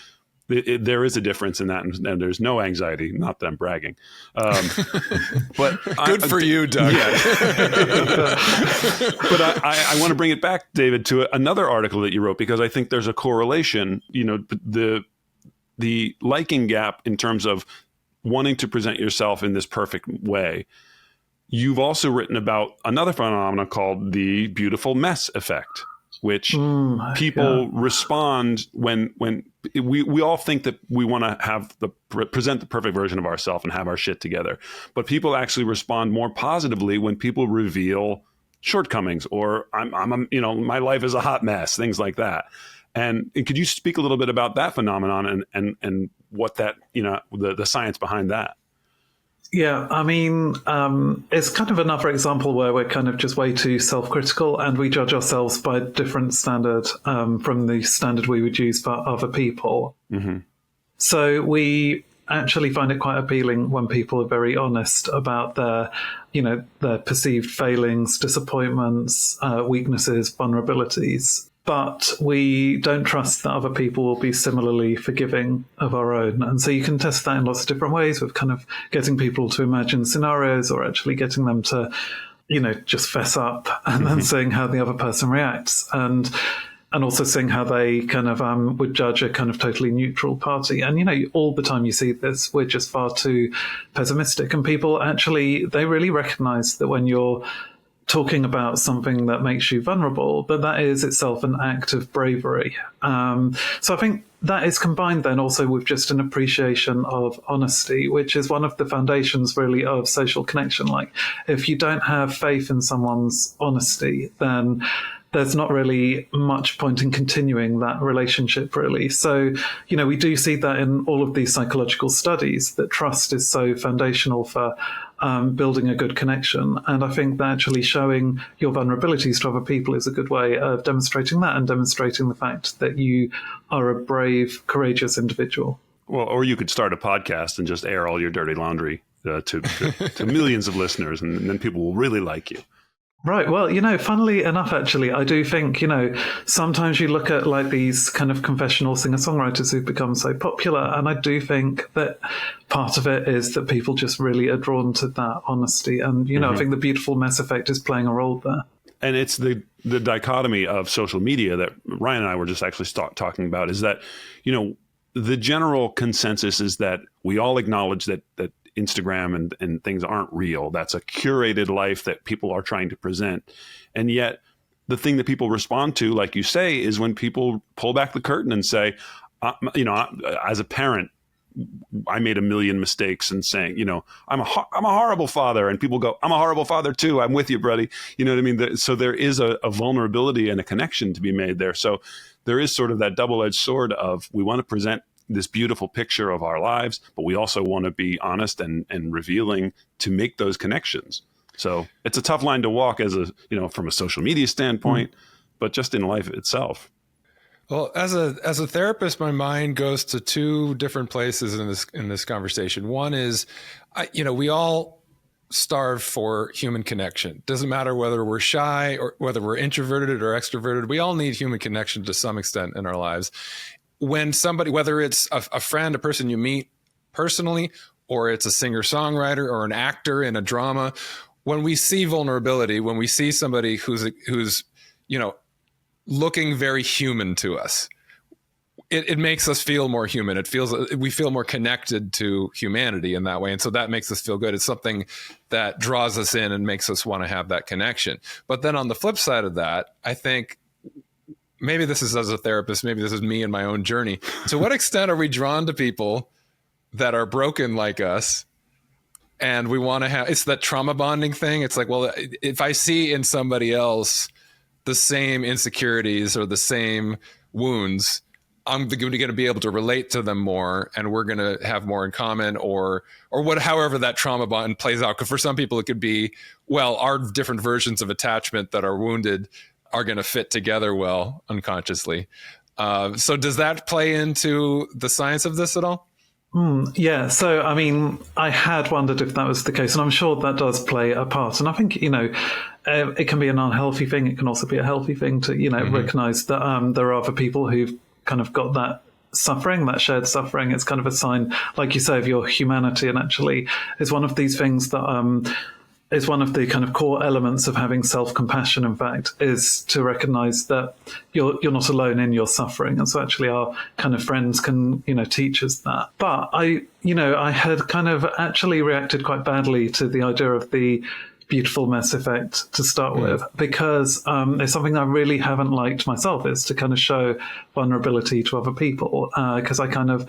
there is a difference in that, and there's no anxiety. Not that I'm bragging, but good for you, Doug. Yeah. But I want to bring it back, David, to another article that you wrote, because I think there's a correlation. The liking gap in terms of wanting to present yourself in this perfect way. You've also written about another phenomenon called the beautiful mess effect, which people respond when we all think that we want to present the perfect version of ourselves and have our shit together. But people actually respond more positively when people reveal shortcomings, or my life is a hot mess, things like that. And could you speak a little bit about that phenomenon and what that, the science behind that? Yeah, I mean, it's kind of another example where we're kind of just way too self-critical, and we judge ourselves by a different standard from the standard we would use for other people. Mm-hmm. So we actually find it quite appealing when people are very honest about their perceived failings, disappointments, weaknesses, vulnerabilities. But we don't trust that other people will be similarly forgiving of our own. And so you can test that in lots of different ways, with kind of getting people to imagine scenarios, or actually getting them to, just fess up, and then seeing how the other person reacts. And also seeing how they kind of would judge a kind of totally neutral party. And, all the time you see this, we're just far too pessimistic. And people actually, they really recognize that when you're talking about something that makes you vulnerable, but that is itself an act of bravery. So I think that is combined then also with just an appreciation of honesty, which is one of the foundations really of social connection. Like, if you don't have faith in someone's honesty, then there's not really much point in continuing that relationship, really. So, we do see that in all of these psychological studies, that trust is so foundational for building a good connection. And I think that actually showing your vulnerabilities to other people is a good way of demonstrating that, and demonstrating the fact that you are a brave, courageous individual. Well, or you could start a podcast and just air all your dirty laundry to millions of listeners, and then people will really like you. Right. Well, funnily enough, actually, I do think, sometimes you look at like these kind of confessional singer-songwriters who've become so popular, and I do think that part of it is that people just really are drawn to that honesty. And, I think the beautiful mess effect is playing a role there. And it's the dichotomy of social media that Ryan and I were just actually talking about, is that, the general consensus is that we all acknowledge that Instagram and things aren't real. That's a curated life that people are trying to present. And yet the thing that people respond to, like you say, is when people pull back the curtain and say, as a parent, I made a million mistakes and saying, I'm a horrible father. And people go, I'm a horrible father too. I'm with you, buddy. You know what I mean? So there is a vulnerability and a connection to be made there. So there is sort of that double-edged sword of, we want to present this beautiful picture of our lives, but we also want to be honest and revealing to make those connections. So it's a tough line to walk from a social media standpoint, but just in life itself. Well, as a therapist, my mind goes to two different places in this conversation. One is, we all starve for human connection. Doesn't matter whether we're shy or whether we're introverted or extroverted. We all need human connection to some extent in our lives. When somebody, whether it's a friend, a person you meet personally, or it's a singer-songwriter or an actor in a drama, when we see vulnerability, when we see somebody who's looking very human to us, it makes us feel more human. We feel more connected to humanity in that way. And so that makes us feel good. It's something that draws us in and makes us want to have that connection. But then on the flip side of that, I think, maybe this is as a therapist, maybe this is me and my own journey. To what extent are we drawn to people that are broken like us? And we want to have, it's that trauma bonding thing. It's like, well, if I see in somebody else the same insecurities or the same wounds, I'm going to be able to relate to them more, and we're going to have more in common, or however that trauma bond plays out. Because for some people, it could be, well, our different versions of attachment that are wounded are going to fit together well unconsciously. So does that play into the science of this at all? Yeah. So, I mean, I had wondered if that was the case, and I'm sure that does play a part. And I think, it can be an unhealthy thing. It can also be a healthy thing to, recognize that there are other people who've kind of got that suffering, that shared suffering. It's kind of a sign, like you say, of your humanity. And actually, it's one of these things that is one of the kind of core elements of having self-compassion, in fact, is to recognize that you're not alone in your suffering. And so actually our kind of friends can, teach us that. But I had kind of actually reacted quite badly to the idea of the beautiful mess effect to start with, because it's something I really haven't liked myself, is to kind of show vulnerability to other people. Because I kind of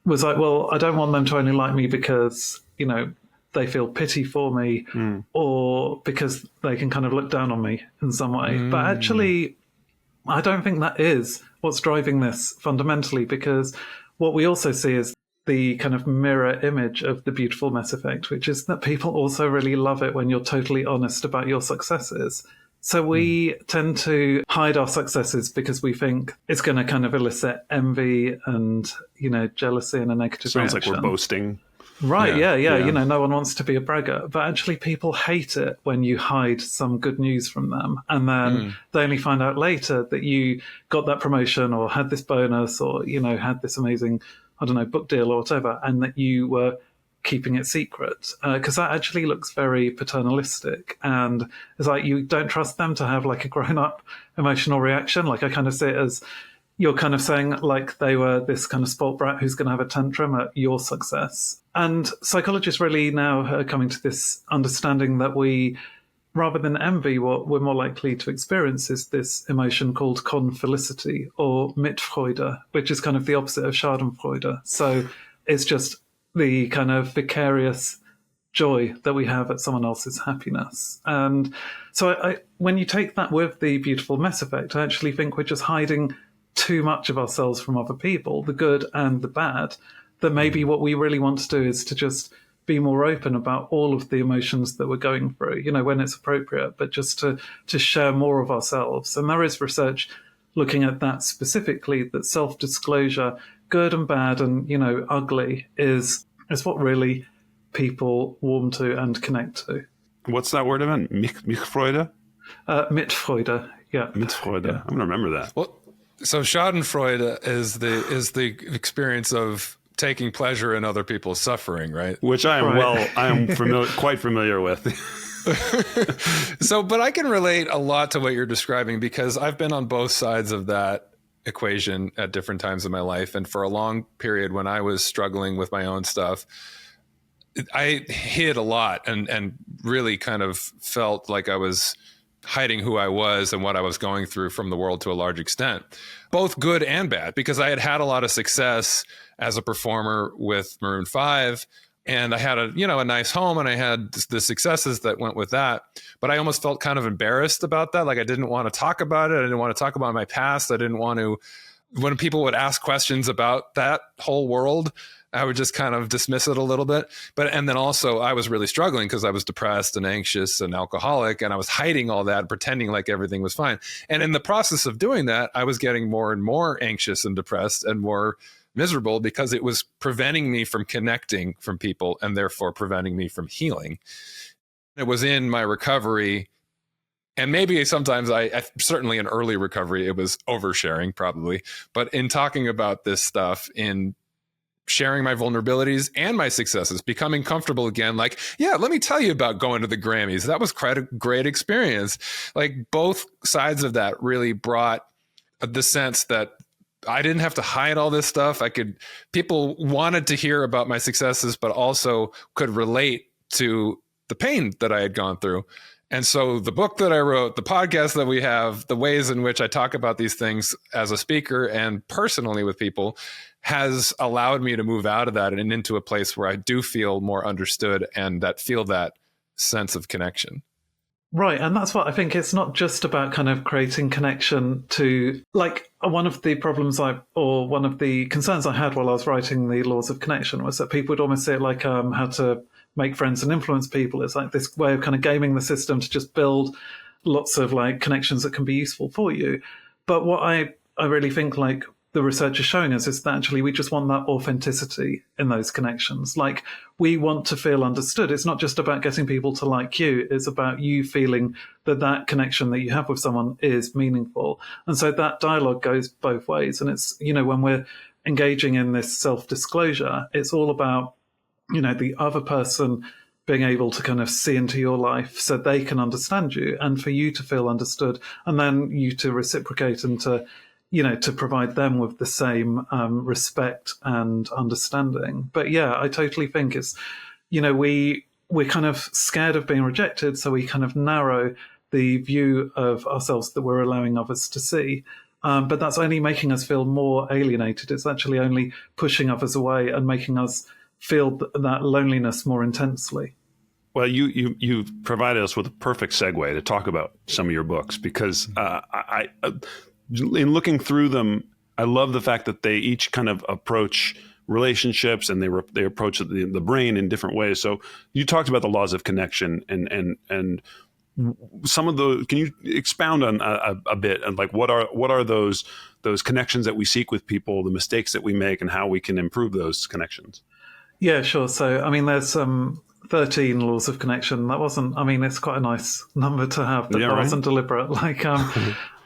was like, well, I don't want them to only like me because, they feel pity for me, or because they can kind of look down on me in some way. But actually, I don't think that is what's driving this fundamentally, because what we also see is the kind of mirror image of the beautiful mess effect, which is that people also really love it when you're totally honest about your successes. So we tend to hide our successes because we think it's going to kind of elicit envy and, jealousy and a negative reaction. Sounds like we're boasting. Right, yeah. No one wants to be a braggart. But actually, people hate it when you hide some good news from them. And then they only find out later that you got that promotion or had this bonus or, had this amazing, book deal or whatever, and that you were keeping it secret. Because that actually looks very paternalistic. And it's like you don't trust them to have like a grown-up emotional reaction. Like I kind of see it as, you're kind of saying like they were this kind of spoilt brat who's going to have a tantrum at your success. And psychologists really now are coming to this understanding that we, rather than envy, what we're more likely to experience is this emotion called Konfelicity or Mitfreude, which is kind of the opposite of Schadenfreude. So it's just the kind of vicarious joy that we have at someone else's happiness. And so when you take that with the beautiful mess effect, I actually think we're just hiding too much of ourselves from other people, the good and the bad, that maybe what we really want to do is to just be more open about all of the emotions that we're going through, when it's appropriate, but just to share more of ourselves. And there is research looking at that specifically, that self-disclosure, good and bad and, ugly, is what really people warm to and connect to. What's that word again? Mich Freude? Mitfreude. Yeah. Mitfreude. Yeah. I'm going to remember that. Well, so Schadenfreude is the experience of taking pleasure in other people's suffering, right? Which I am quite familiar with. So, but I can relate a lot to what you're describing because I've been on both sides of that equation at different times in my life. And for a long period when I was struggling with my own stuff, I hid a lot and really kind of felt like I was hiding who I was and what I was going through from the world to a large extent, both good and bad, because I had had a lot of success as a performer with Maroon 5. And I had a nice home and I had the successes that went with that. But I almost felt kind of embarrassed about that. Like I didn't want to talk about it. I didn't want to talk about my past. I didn't want to, when people would ask questions about that whole world, I would just kind of dismiss it a little bit. And then also I was really struggling because I was depressed and anxious and alcoholic, and I was hiding all that, pretending like everything was fine. And in the process of doing that, I was getting more and more anxious and depressed and more miserable because it was preventing me from connecting from people and therefore preventing me from healing. It was in my recovery, and maybe sometimes I certainly in early recovery, it was oversharing probably, but in talking about this stuff, in sharing my vulnerabilities and my successes, becoming comfortable again. Like, yeah, let me tell you about going to the Grammys. That was quite a great experience. Like both sides of that really brought the sense that I didn't have to hide all this stuff. People wanted to hear about my successes, but also could relate to the pain that I had gone through. And so the book that I wrote, the podcast that we have, the ways in which I talk about these things as a speaker and personally with people has allowed me to move out of that and into a place where I do feel more understood and feel that sense of connection. Right. And that's what I think. It's not just about kind of creating connection to, like, one of the problems one of the concerns I had while I was writing the Laws of Connection was that people would almost see it like how to make friends and influence people. It's like this way of kind of gaming the system to just build lots of like connections that can be useful for you. But what I really think like the research is showing us is that actually we just want that authenticity in those connections. Like we want to feel understood. It's not just about getting people to like you. It's about you feeling that connection that you have with someone is meaningful. And so that dialogue goes both ways. And it's, when we're engaging in this self-disclosure, it's all about, the other person being able to kind of see into your life so they can understand you and for you to feel understood and then you to reciprocate and to provide them with the same respect and understanding. But yeah, I totally think it's, we're kind of scared of being rejected. So we kind of narrow the view of ourselves that we're allowing others to see. But that's only making us feel more alienated. It's actually only pushing others away and making us feel that loneliness more intensely. Well, you provided us with a perfect segue to talk about some of your books because in looking through them, I love the fact that they each kind of approach relationships and they approach the brain in different ways. So you talked about the laws of connection and some of those. Can you expound on a bit and like what are those connections that we seek with people, the mistakes that we make, and how we can improve those connections? Yeah, sure. So I mean, there's 13 laws of connection. That wasn't. I mean, it's quite a nice number to have, but that wasn't deliberate. Like.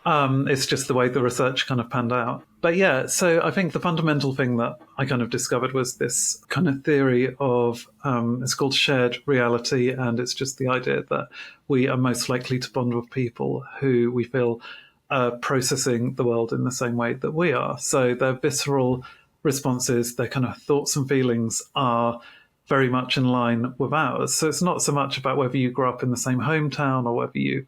It's just the way the research kind of panned out. But yeah, so I think the fundamental thing that I kind of discovered was this kind of theory of, it's called shared reality. And it's just the idea that we are most likely to bond with people who we feel are processing the world in the same way that we are. So their visceral responses, their kind of thoughts and feelings are very much in line with ours. So it's not so much about whether you grew up in the same hometown or whether you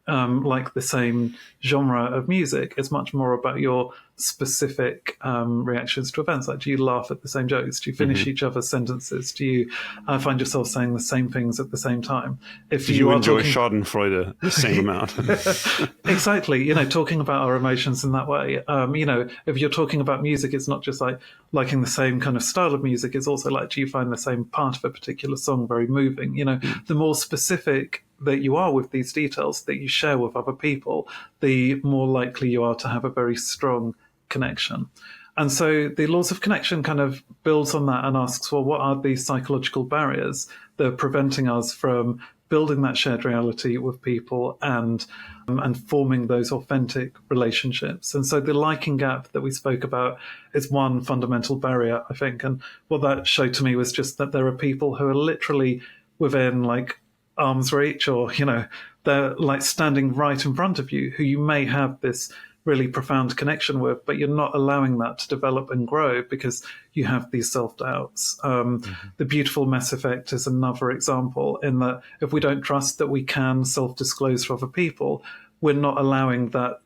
like the same genre of music. It's much more about your specific reactions to events. Like, do you laugh at the same jokes? Do you finish each other's sentences? Do you find yourself saying the same things at the same time? Do you enjoy Schadenfreude the same amount? Exactly. Talking about our emotions in that way. If you're talking about music, it's not just like liking the same kind of style of music. It's also like, do you find the same part of a particular song very moving? The more specific that you are with these details that you share with other people, the more likely you are to have a very strong connection. And so the laws of connection kind of builds on that and asks, well, what are these psychological barriers that are preventing us from building that shared reality with people and forming those authentic relationships. And so the liking gap that we spoke about is one fundamental barrier, I think. And what that showed to me was just that there are people who are literally within like arm's reach, or, you know, they're like standing right in front of you, who you may have this really profound connection with, but you're not allowing that to develop and grow because you have these self-doubts. The beautiful mess effect is another example, in that if we don't trust that we can self-disclose to other people, we're not allowing that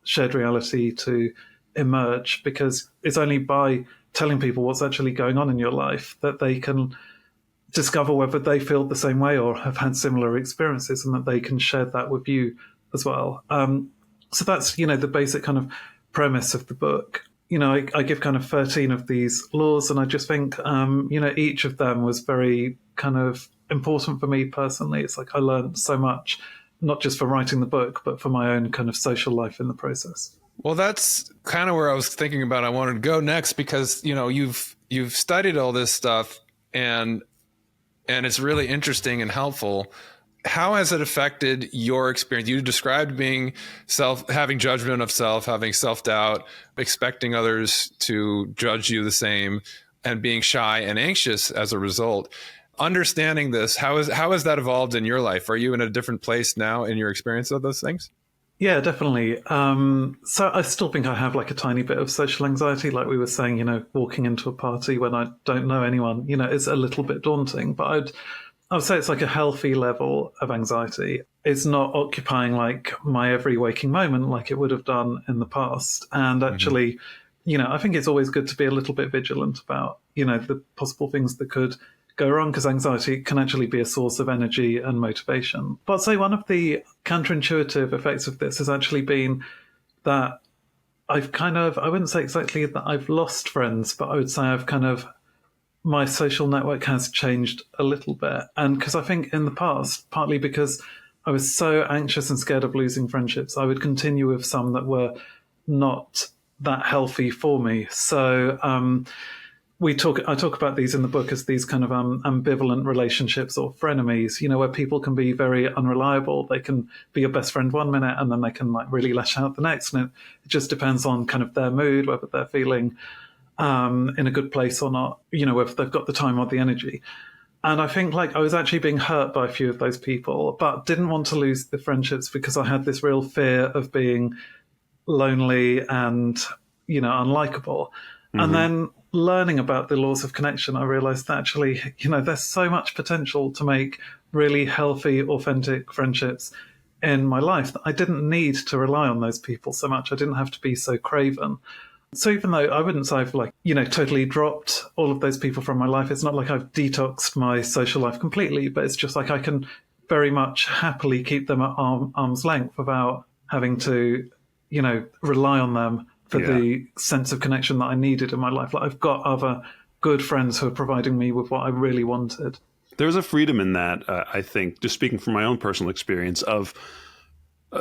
shared reality to emerge, because it's only by telling people what's actually going on in your life that they can discover whether they feel the same way or have had similar experiences, and that they can share that with you as well. So that's, you know, the basic kind of premise of the book. You know, I give kind of 13 of these laws, and I just think, you know, each of them was very kind of important for me personally. It's like I learned so much, not just for writing the book, but for my own kind of social life in the process. Well, that's kind of where I was thinking about I wanted to go next, because, you know, you've studied all this stuff, and it's really interesting and helpful. How has it affected your experience? You described being having judgment of self, having self-doubt, expecting others to judge you the same, and being shy and anxious as a result. Understanding this, how has that evolved in your life? Are you in a different place now in your experience of those things? Yeah, definitely. So I still think I have like a tiny bit of social anxiety, like we were saying, you know, walking into a party when I don't know anyone, you know, is a little bit daunting, but I would say it's like a healthy level of anxiety. It's not occupying like my every waking moment like it would have done in the past. And actually, you know, I think it's always good to be a little bit vigilant about, you know, the possible things that could go wrong, because anxiety can actually be a source of energy and motivation. But I'd say one of the counterintuitive effects of this has actually been that I've kind of, I wouldn't say exactly that I've lost friends, but I would say I've kind of, my social network has changed a little bit. And because I think in the past, partly because I was so anxious and scared of losing friendships, I would continue with some that were not that healthy for me. So I talk about these in the book as these kind of ambivalent relationships, or frenemies, you know, where people can be very unreliable. They can be your best friend one minute, and then they can like really lash out the next. And it just depends on kind of their mood, whether they're feeling in a good place or not, you know, if they've got the time or the energy. And I think like I was actually being hurt by a few of those people, but didn't want to lose the friendships because I had this real fear of being lonely and, you know, unlikable. And then learning about the laws of connection, I realized that actually, you know, there's so much potential to make really healthy, authentic friendships in my life that I didn't need to rely on those people so much. I didn't have to be so craven. So even though I wouldn't say I've like, you know, totally dropped all of those people from my life, it's not like I've detoxed my social life completely, but it's just like I can very much happily keep them at arm's length without having to, you know, rely on them for the sense of connection that I needed in my life. Like I've got other good friends who are providing me with what I really wanted. There's a freedom in that, I think, just speaking from my own personal experience, of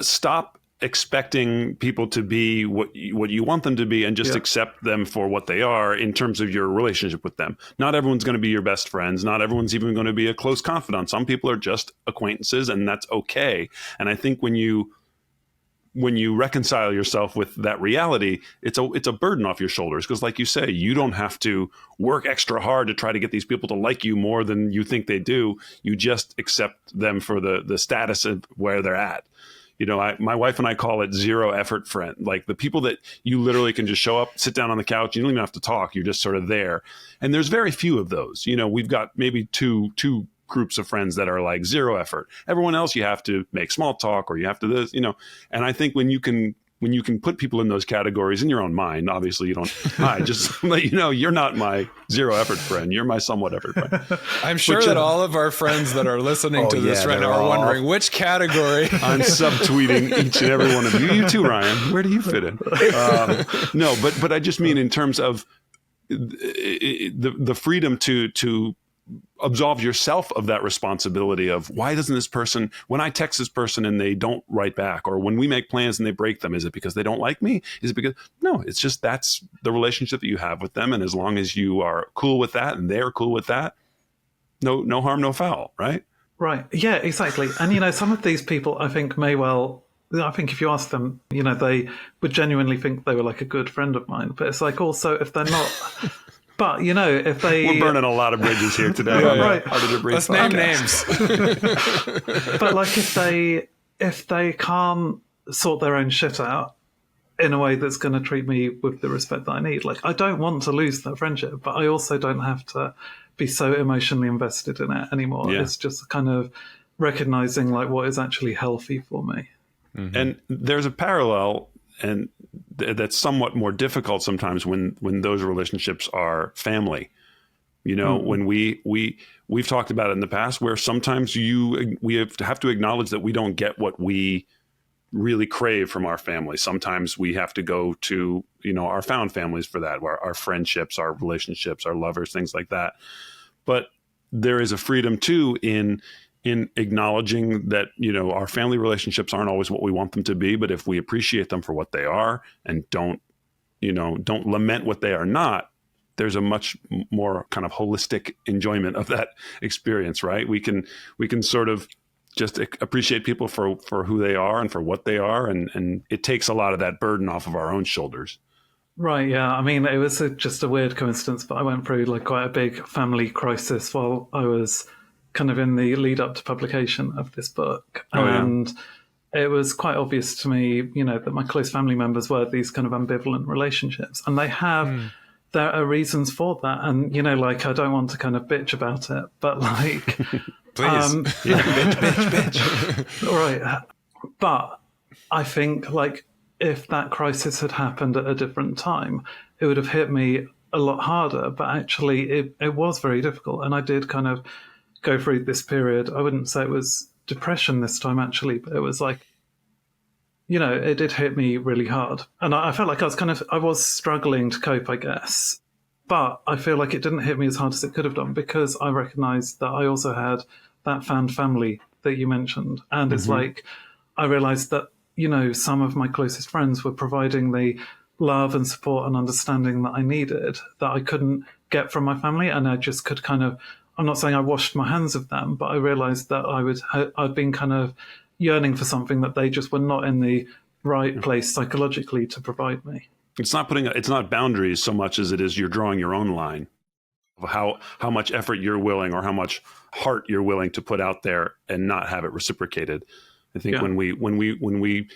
stop expecting people to be what you want them to be, and just accept them for what they are in terms of your relationship with them. Not everyone's going to be your best friends. Not everyone's even going to be a close confidant. Some people are just acquaintances, and that's okay. And I think when you reconcile yourself with that reality, it's a burden off your shoulders, because like you say, you don't have to work extra hard to try to get these people to like you more than you think they do. You just accept them for the status of where they're at. You know, my wife and I call it zero effort friend, like the people that you literally can just show up, sit down on the couch. You don't even have to talk. You're just sort of there. And there's very few of those. You know, we've got maybe two groups of friends that are like zero effort. Everyone else, you have to make small talk, or you have to this, you know. And I think when you can put people in those categories in your own mind, obviously you don't, I just let you know, you're not my zero effort friend. You're my somewhat effort friend. I'm sure that all of our friends that are listening to this right now are wondering which category. I'm subtweeting each and every one of you. You too, Ryan. Where do you fit in? No, but I just mean in terms of the freedom to absolve yourself of that responsibility of, why doesn't this person, when I text this person and they don't write back, or when we make plans and they break them, is it because they don't like me? Is it because, no, it's just, that's the relationship that you have with them. And as long as you are cool with that and they're cool with that, no harm, no foul, right? Right. Yeah, exactly. And, some of these people I think I think if you ask them, they would genuinely think they were like a good friend of mine. But it's like also if they're not, but if they, we're burning a lot of bridges here today. Right. Let's name names. But like if they can't sort their own shit out in a way that's going to treat me with the respect that I need, like I don't want to lose that friendship, but I also don't have to be so emotionally invested in it anymore. Yeah. It's just kind of recognizing like what is actually healthy for me. Mm-hmm. And there's a parallel, and that's somewhat more difficult sometimes when those relationships are family. When we've talked about it in the past, where sometimes we have to acknowledge that we don't get what we really crave from our family. Sometimes we have to go to our found families for that, where our friendships, our relationships, our lovers, things like that. But there is a freedom too in acknowledging that, our family relationships aren't always what we want them to be, but if we appreciate them for what they are and don't lament what they are not, there's a much more kind of holistic enjoyment of that experience, right? We can sort of just appreciate people for who they are and for what they are. And it takes a lot of that burden off of our own shoulders. Right. Yeah. I mean, it was just a weird coincidence, but I went through like quite a big family crisis while I was kind of in the lead up to publication of this book. And it was quite obvious to me, that my close family members were these kind of ambivalent relationships, and they have, there are reasons for that. And, like, I don't want to kind of bitch about it, but like, please, bitch. All right. But I think like if that crisis had happened at a different time, it would have hit me a lot harder, but actually it was very difficult. And I did kind of go through this period. I wouldn't say it was depression this time, actually, but it was like, it did hit me really hard. And I felt like I was struggling to cope, I guess. But I feel like it didn't hit me as hard as it could have done because I recognized that I also had that found family that you mentioned. And it's like, I realized that, some of my closest friends were providing the love and support and understanding that I needed that I couldn't get from my family. And I just could kind of, I'm not saying I washed my hands of them, but I realized that I'd been kind of yearning for something that they just were not in the right place psychologically to provide me. It's not boundaries so much as it is you're drawing your own line of how much effort you're willing or how much heart you're willing to put out there and not have it reciprocated. I think when we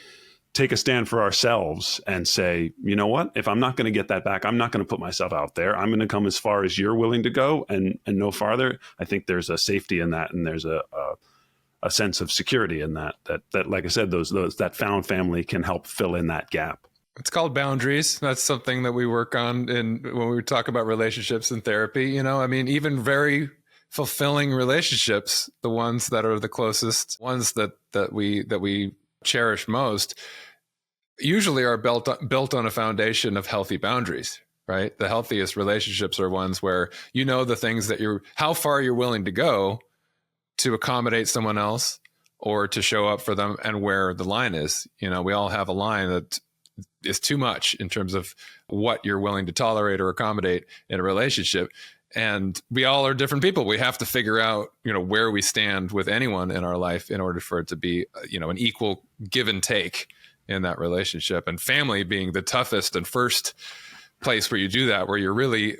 take a stand for ourselves and say, you know what, if I'm not going to get that back, I'm not going to put myself out there. I'm going to come as far as you're willing to go and no farther. I think there's a safety in that. And there's a sense of security in that, like I said, those that found family can help fill in that gap. It's called boundaries. That's something that we work on when we talk about relationships in therapy. I mean, even very fulfilling relationships, the ones that are the closest, ones that we cherish most, usually are built on a foundation of healthy boundaries, right? The healthiest relationships are ones where the things that how far you're willing to go to accommodate someone else or to show up for them, and where the line is. We all have a line that is too much in terms of what you're willing to tolerate or accommodate in a relationship. And we all are different people. We have to figure out, where we stand with anyone in our life in order for it to be, an equal give and take in that relationship. And family being the toughest and first place where you do that, where you're really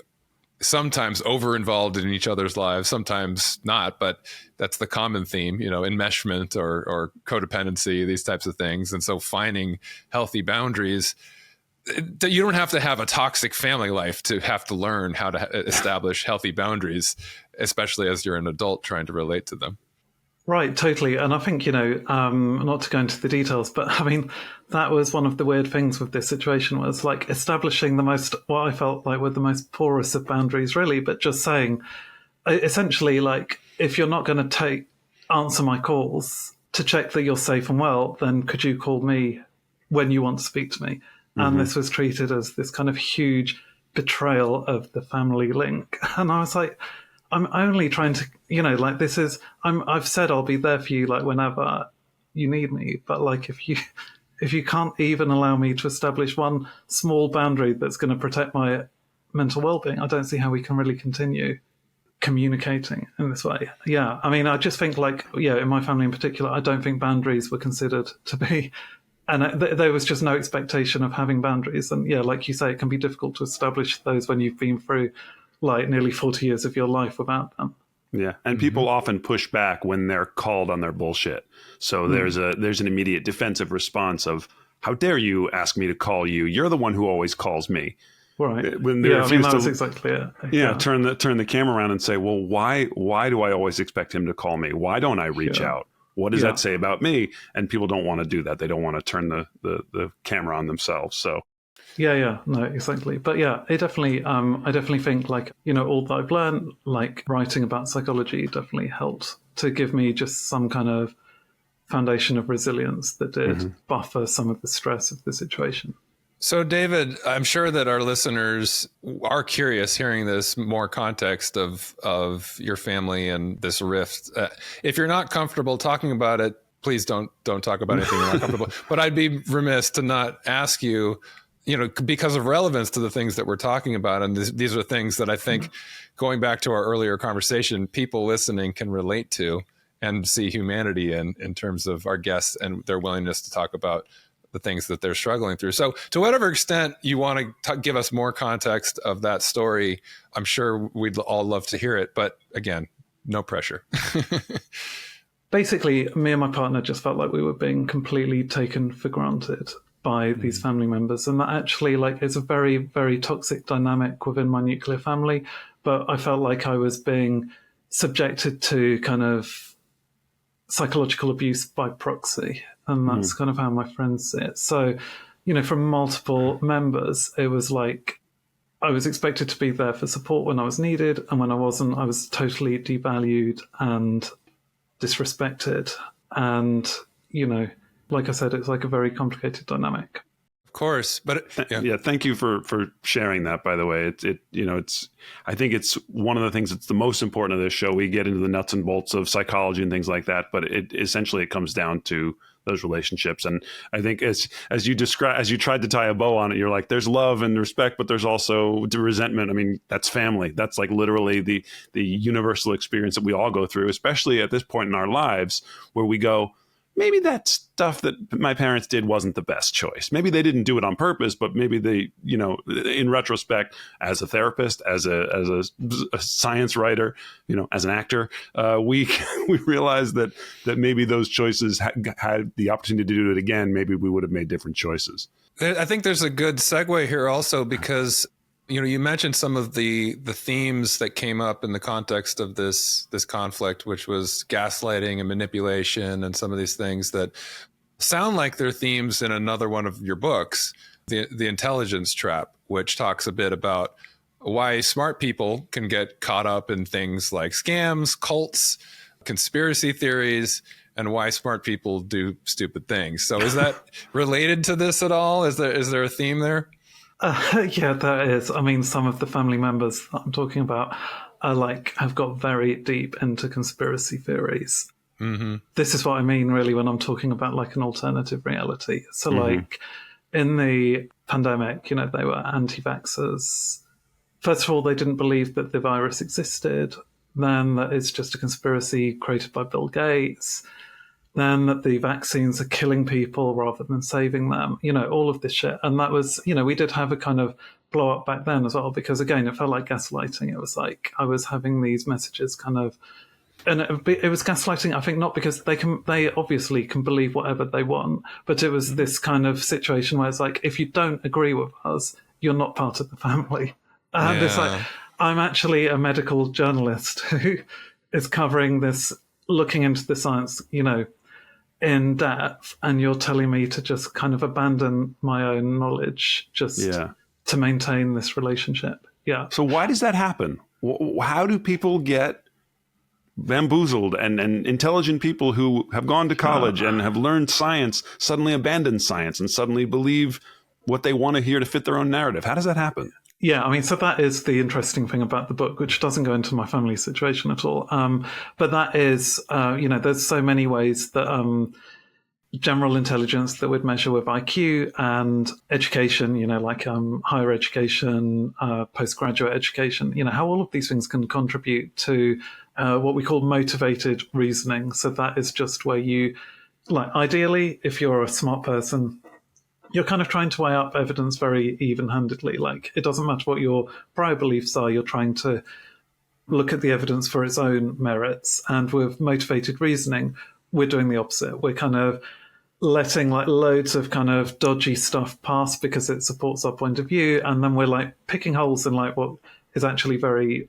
sometimes over involved in each other's lives, sometimes not, but that's the common theme, enmeshment or codependency, these types of things. And so finding healthy boundaries, you don't have to have a toxic family life to have to learn how to establish healthy boundaries, especially as you're an adult trying to relate to them. Right, totally. And I think, not to go into the details, but I mean, that was one of the weird things with this situation was like establishing what I felt like were the most porous of boundaries, really, but just saying, essentially, like, if you're not going to answer my calls to check that you're safe and well, then could you call me when you want to speak to me? And this was treated as this kind of huge betrayal of the family link. And I was like, I'm only trying to, I've said I'll be there for you, like, whenever you need me. But like, if you can't even allow me to establish one small boundary that's going to protect my mental well-being, I don't see how we can really continue communicating in this way. Yeah, I mean, I just think in my family in particular, I don't think boundaries were considered to be, and there was just no expectation of having boundaries. And yeah, like you say, it can be difficult to establish those when you've been through like nearly 40 years of your life without them. Yeah, and people often push back when they're called on their bullshit. So there's an immediate defensive response of, how dare you ask me to call you? You're the one who always calls me. Right. When they that's exactly it. Yeah, turn the camera around and say, well, why do I always expect him to call me? Why don't I reach out? What does that say about me? And people don't want to do that. They don't want to turn the camera on themselves. So no, exactly. But yeah, it definitely I definitely think all that I've learned, like writing about psychology definitely helped to give me just some kind of foundation of resilience that did buffer some of the stress of the situation. So, David, I'm sure that our listeners are curious hearing this more context of your family and this rift. If you're not comfortable talking about it, please don't talk about anything you're not comfortable. But I'd be remiss to not ask you, because of relevance to the things that we're talking about. And these are things that I think, going back to our earlier conversation, people listening can relate to and see humanity in terms of our guests and their willingness to talk about the things that they're struggling through. So to whatever extent you want to give us more context of that story, I'm sure we'd all love to hear it. But again, no pressure. Basically, me and my partner just felt like we were being completely taken for granted by these family members. And that actually is a very, very toxic dynamic within my nuclear family. But I felt like I was being subjected to kind of psychological abuse by proxy. And that's kind of how my friends see it. So, from multiple members, it was like I was expected to be there for support when I was needed. And when I wasn't, I was totally devalued and disrespected. And, like I said, it's like a very complicated dynamic. Of course, but thank you for sharing that. By the way, I think it's one of the things that's the most important of this show. We get into the nuts and bolts of psychology and things like that, but it comes down to those relationships. And I think as you tried to tie a bow on it, you're like, there's love and respect, but there's also the resentment. I mean, that's family. That's like literally the universal experience that we all go through, especially at this point in our lives where we go, maybe that stuff that my parents did wasn't the best choice. Maybe they didn't do it on purpose, but maybe they, in retrospect, as a therapist, as a science writer, as an actor, we realize that maybe those choices had the opportunity to do it again. Maybe we would have made different choices. I think there's a good segue here also because you mentioned some of the themes that came up in the context of this conflict, which was gaslighting and manipulation and some of these things that sound like they're themes in another one of your books, the Intelligence Trap, which talks a bit about why smart people can get caught up in things like scams, cults, conspiracy theories, and why smart people do stupid things. So is that related to this at all? Is there a theme there? Yeah, there is. I mean, some of the family members that I'm talking about have got very deep into conspiracy theories. Mm-hmm. This is what I mean, really, when I'm talking about an alternative reality. So, in the pandemic, they were anti-vaxxers. First of all, they didn't believe that the virus existed. Then that it's just a conspiracy created by Bill Gates. Then that the vaccines are killing people rather than saving them, all of this shit. And that was, we did have a kind of blow up back then as well, because again, it felt like gaslighting. It was like I was having these messages and it was gaslighting, I think, not because they obviously can believe whatever they want, but it was this kind of situation where it's like, if you don't agree with us, you're not part of the family. And it's like, I'm actually a medical journalist who is covering this, looking into the science, in depth, and you're telling me to just kind of abandon my own knowledge just to maintain this relationship. Yeah. So why does that happen? How do people get bamboozled and intelligent people who have gone to college and have learned science suddenly abandon science and suddenly believe what they want to hear to fit their own narrative? How does that happen? Yeah, I mean, so that is the interesting thing about the book, which doesn't go into my family situation at all. But that is, there's so many ways that, general intelligence that would measure with IQ, and education, like higher education, postgraduate education, how all of these things can contribute to what we call motivated reasoning. So that is just where you, ideally, if you're a smart person, you're kind of trying to weigh up evidence very even-handedly. It doesn't matter what your prior beliefs are, you're trying to look at the evidence for its own merits. And with motivated reasoning, we're doing the opposite. We're kind of letting loads of kind of dodgy stuff pass because it supports our point of view, and then we're picking holes in what is actually very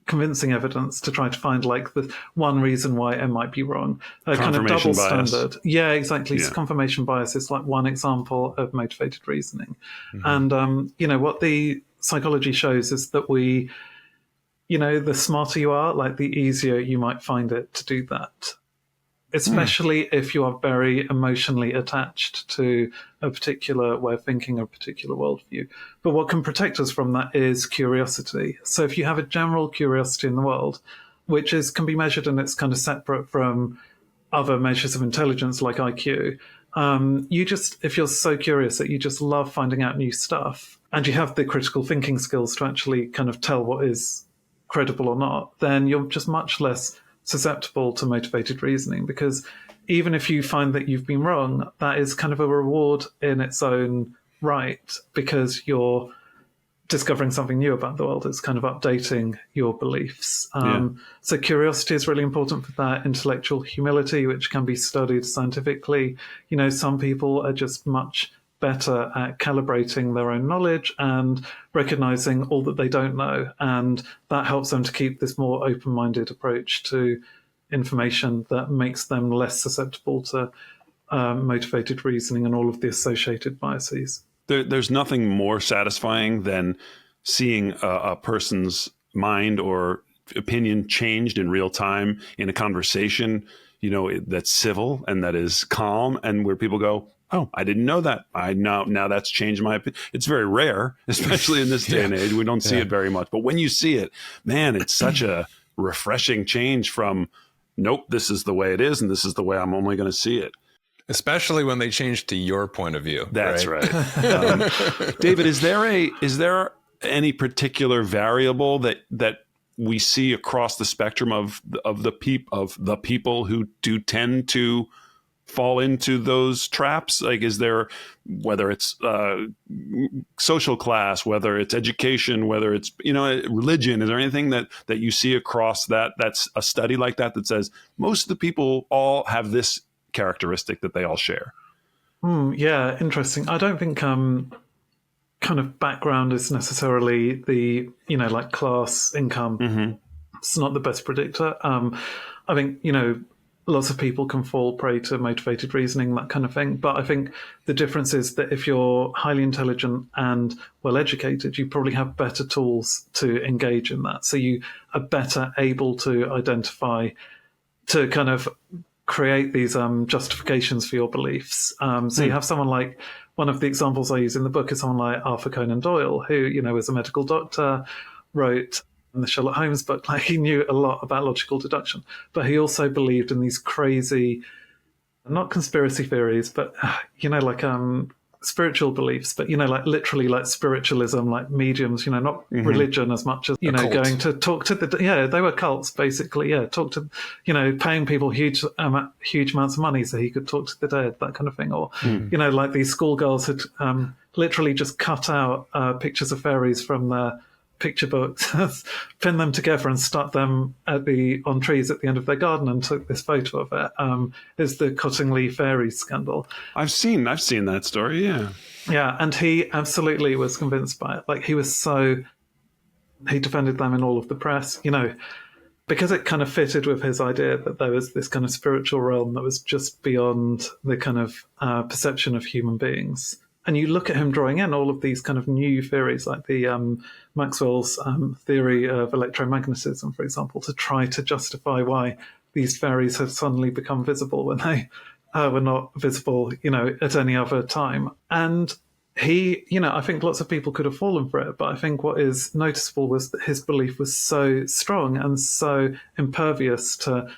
convincing evidence to try to find the one reason why it might be wrong. A kind of double bias. Standard. Yeah, exactly. Yeah. So confirmation bias is one example of motivated reasoning. Mm-hmm. And what the psychology shows is that the smarter you are, the easier you might find it to do that. Especially if you are very emotionally attached to a particular way of thinking, a particular worldview. But what can protect us from that is curiosity. So if you have a general curiosity in the world, which can be measured and it's kind of separate from other measures of intelligence like IQ, if you're so curious that you just love finding out new stuff, and you have the critical thinking skills to actually kind of tell what is credible or not, then you're just much less susceptible to motivated reasoning, because even if you find that you've been wrong, that is kind of a reward in its own right, because you're discovering something new about the world. It's kind of updating your beliefs. So curiosity is really important for that. Intellectual humility, which can be studied scientifically. Some people are just much better at calibrating their own knowledge and recognizing all that they don't know. And that helps them to keep this more open-minded approach to information that makes them less susceptible to motivated reasoning and all of the associated biases. There's nothing more satisfying than seeing a person's mind or opinion changed in real time in a conversation, that's civil and that is calm, and where people go, oh, I didn't know that. Now that's changed my opinion. It's very rare, especially in this day and age. We don't see it very much. But when you see it, man, it's such a refreshing change from, nope, this is the way it is, and this is the way I'm only going to see it. Especially when they change to your point of view. That's right. David, is there any particular variable that we see across the spectrum of the people who do tend to fall into those traps? Is there, whether it's social class, whether it's education, whether it's religion, is there anything that you see across that's a study like that says most of the people all have this characteristic that they all share? Yeah, interesting. I don't think kind of background is necessarily the class, income. Mm-hmm. It's not the best predictor. I think lots of people can fall prey to motivated reasoning, that kind of thing. But I think the difference is that if you're highly intelligent and well-educated, you probably have better tools to engage in that. So you are better able to identify, to kind of create these justifications for your beliefs. So you have someone like, one of the examples I use in the book is someone like Arthur Conan Doyle, who, is a medical doctor, wrote the Sherlock Holmes book. He knew a lot about logical deduction, but he also believed in these crazy, not conspiracy theories, but spiritual beliefs, but literally spiritualism, mediums, not religion as much as going to talk to they were cults basically. Talk to paying people huge amounts of money so he could talk to the dead, that kind of thing. Or these schoolgirls had literally just cut out pictures of fairies from their picture books, pin them together and stuck them on trees at the end of their garden and took this photo of it. Is the Cottingley fairies scandal. I've seen that story. Yeah, and he absolutely was convinced by it. He defended them in all of the press, because it kind of fitted with his idea that there was this kind of spiritual realm that was just beyond the kind of perception of human beings. And you look at him drawing in all of these kind of new theories, like the Maxwell's theory of electromagnetism, for example, to try to justify why these fairies have suddenly become visible when they were not visible, at any other time. And he, I think lots of people could have fallen for it, but I think what is noticeable was that his belief was so strong and so impervious to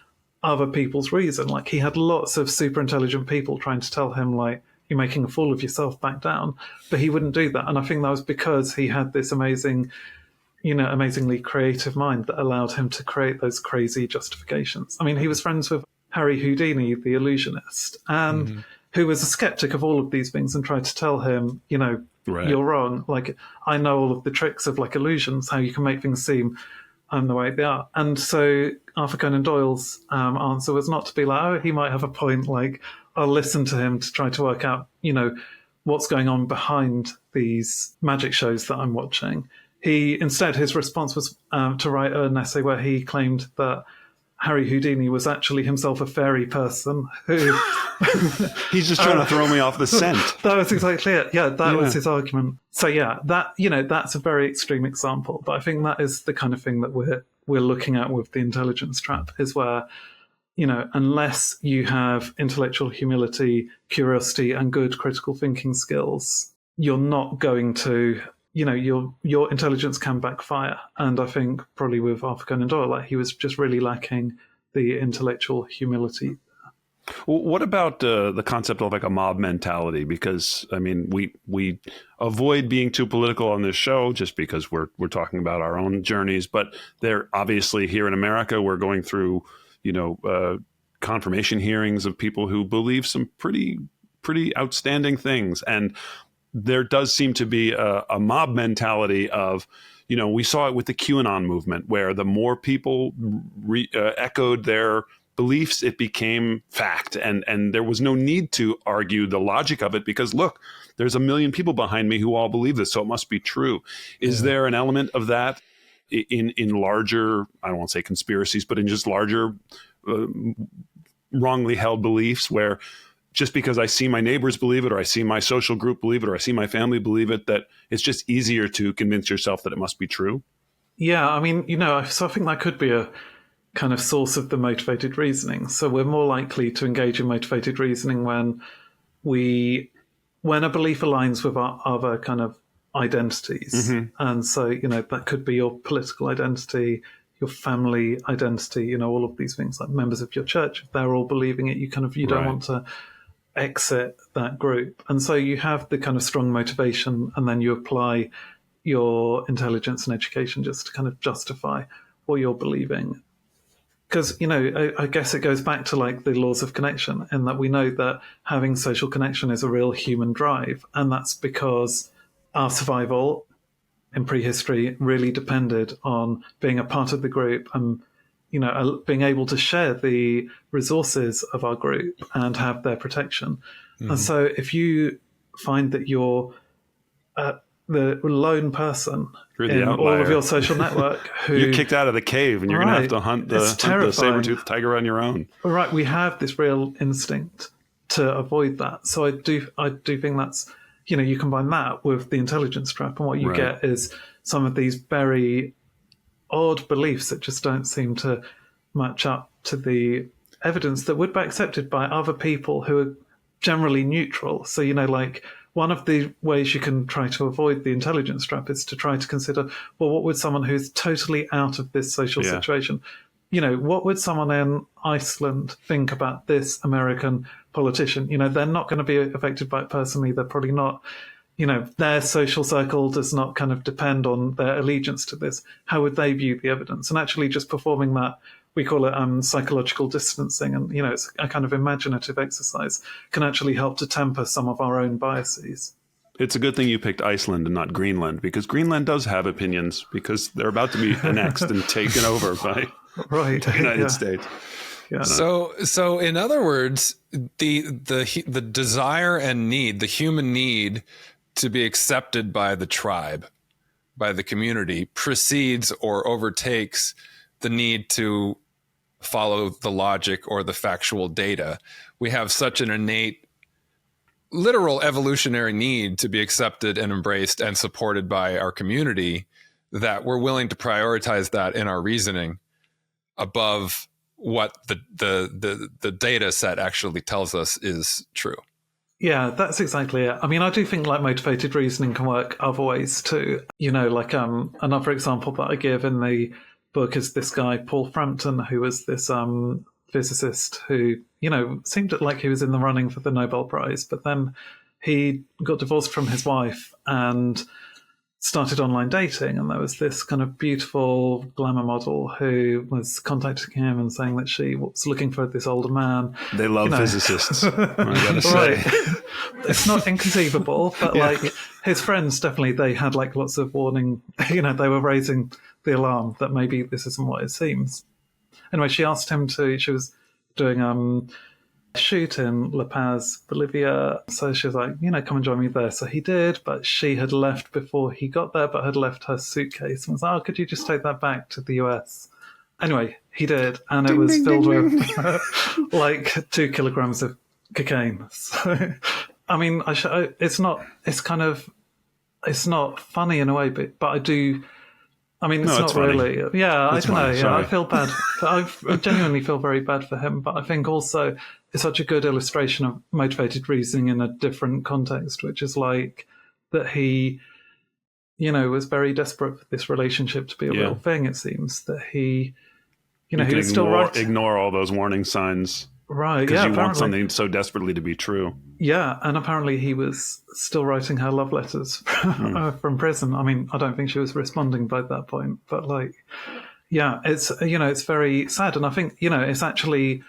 other people's reason. Like, he had lots of super intelligent people trying to tell him, like, you're making a fool of yourself, back down. But he wouldn't do that. And I think that was because he had this amazingly creative mind that allowed him to create those crazy justifications. I mean, he was friends with Harry Houdini, the illusionist, and who was a skeptic of all of these things and tried to tell him, you're wrong. Like, I know all of the tricks of like illusions, how you can make things seem the way they are. And so Arthur Conan Doyle's answer was not to be like, oh, he might have a point. Like, I'll listen to him to try to work out, what's going on behind these magic shows that I'm watching. Instead, his response was to write an essay where he claimed that Harry Houdini was actually himself a fairy person who... He's just trying to throw me off the scent. That was exactly it. Yeah, that was his argument. So yeah, that's a very extreme example. But I think that is the kind of thing that we're looking at with the intelligence trap, is where, unless you have intellectual humility, curiosity, and good critical thinking skills, you're not going to... your intelligence can backfire. And I think probably with Arthur Conan Doyle, like, he was just really lacking the intellectual humility. Well, what about the concept of like a mob mentality? Because, I mean, we avoid being too political on this show just because we're talking about our own journeys. But they're obviously here in America, we're going through, confirmation hearings of people who believe some pretty outstanding things. And there does seem to be a mob mentality of, we saw it with the QAnon movement, where the more people echoed their beliefs, it became fact. And there was no need to argue the logic of it because, look, there's 1 million people behind me who all believe this, so it must be true. Is there an element of that in larger, I don't want to say conspiracies, but in just larger wrongly held beliefs where just because I see my neighbors believe it, or I see my social group believe it, or I see my family believe it, that it's just easier to convince yourself that it must be true? Yeah, I mean, so I think that could be a kind of source of the motivated reasoning. So we're more likely to engage in motivated reasoning when a belief aligns with our other kind of identities. And so, that could be your political identity, your family identity, all of these things, like members of your church. If they're all believing it, you don't want to exit that group. And so you have the kind of strong motivation, and then you apply your intelligence and education just to kind of justify what you're believing. Because, I guess it goes back to like the laws of connection, in that we know that having social connection is a real human drive. And that's because our survival in prehistory really depended on being a part of the group and being able to share the resources of our group and have their protection. And so if you find that you're the lone person in all of your social network who... You're kicked out of the cave and you're going to have to hunt the saber-toothed tiger on your own. Right, we have this real instinct to avoid that. So I do think that's, you combine that with the intelligence trap, and what you get is some of these very odd beliefs that just don't seem to match up to the evidence that would be accepted by other people who are generally neutral. So, like, one of the ways you can try to avoid the intelligence trap is to try to consider, well, what would someone who's totally out of this social situation, what would someone in Iceland think about this American politician? They're not going to be affected by it personally. They're probably not, their social circle does not kind of depend on their allegiance to this. How would they view the evidence? And actually just performing that, we call it psychological distancing. And, it's a kind of imaginative exercise, can actually help to temper some of our own biases. It's a good thing you picked Iceland and not Greenland, because Greenland does have opinions, because they're about to be annexed and taken over by the United States. Yeah. So in other words, the desire and need, the human need to be accepted by the tribe, by the community, precedes or overtakes the need to follow the logic or the factual data. We have such an innate, literal evolutionary need to be accepted and embraced and supported by our community that we're willing to prioritize that in our reasoning above what the data set actually tells us is true. Yeah, that's exactly it. I mean, I do think like motivated reasoning can work other ways too. Like another example that I give in the book is this guy, Paul Frampton, who was this physicist who, seemed like he was in the running for the Nobel Prize, but then he got divorced from his wife and started online dating, and there was this kind of beautiful glamour model who was contacting him and saying that she was looking for this older man. They love physicists, I gotta say. Right. It's not inconceivable, but like his friends definitely, they had like lots of warning, they were raising the alarm that maybe this isn't what it seems. Anyway, she asked him she was doing shoot in La Paz, Bolivia. So she was like, come and join me there. So he did, but she had left before he got there, but had left her suitcase and was like, could you just take that back to the US? Anyway, he did, and it was filled with like 2 kilograms of cocaine. So, I mean, it's not funny in a way, but I do. I mean, it's not really. Yeah, I don't know. Yeah, I feel bad. I genuinely feel very bad for him. But I think also it's such a good illustration of motivated reasoning in a different context, which is like that he, was very desperate for this relationship to be a real thing. It seems that he, he was still right. Ignore all those warning signs. Right, because you want something so desperately to be true. Yeah, and apparently he was still writing her love letters from prison. I mean, I don't think she was responding by that point, but it's it's very sad, and I think it's actually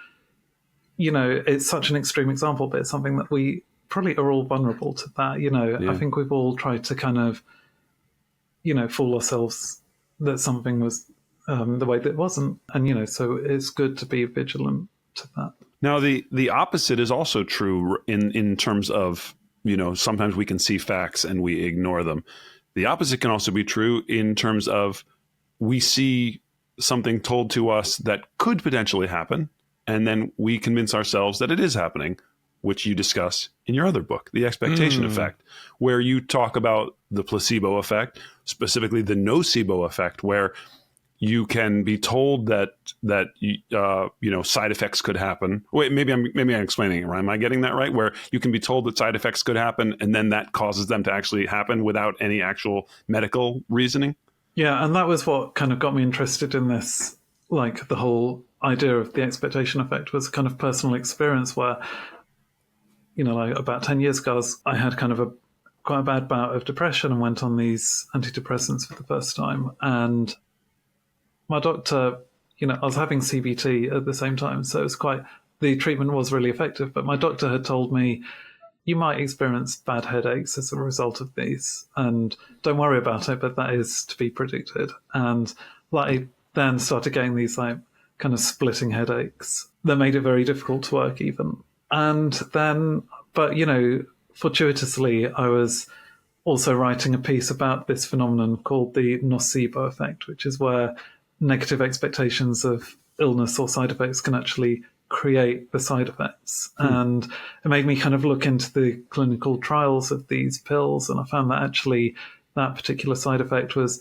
it's such an extreme example, but it's something that we probably are all vulnerable to that. I think we've all tried to kind of fool ourselves that something was the way that it wasn't, and so it's good to be vigilant to that. Now, the opposite is also true in terms of, sometimes we can see facts and we ignore them. The opposite can also be true in terms of we see something told to us that could potentially happen, and then we convince ourselves that it is happening, which you discuss in your other book, The Expectation Effect, where you talk about the placebo effect, specifically the nocebo effect, where you can be told that side effects could happen. Wait, maybe I'm explaining it right. Am I getting that right? Where you can be told that side effects could happen, and then that causes them to actually happen without any actual medical reasoning. Yeah, and that was what kind of got me interested in this. Like the whole idea of the expectation effect was kind of personal experience where, like about 10 years ago, I had kind of quite a bad bout of depression and went on these antidepressants for the first time, and my doctor, I was having CBT at the same time, so it was the treatment was really effective, but my doctor had told me, you might experience bad headaches as a result of these, and don't worry about it, but that is to be predicted. And I then started getting these kind of splitting headaches that made it very difficult to work even. And then, but, fortuitously, I was also writing a piece about this phenomenon called the nocebo effect, which is where negative expectations of illness or side effects can actually create the side effects. And it made me kind of look into the clinical trials of these pills, and I found that actually that particular side effect was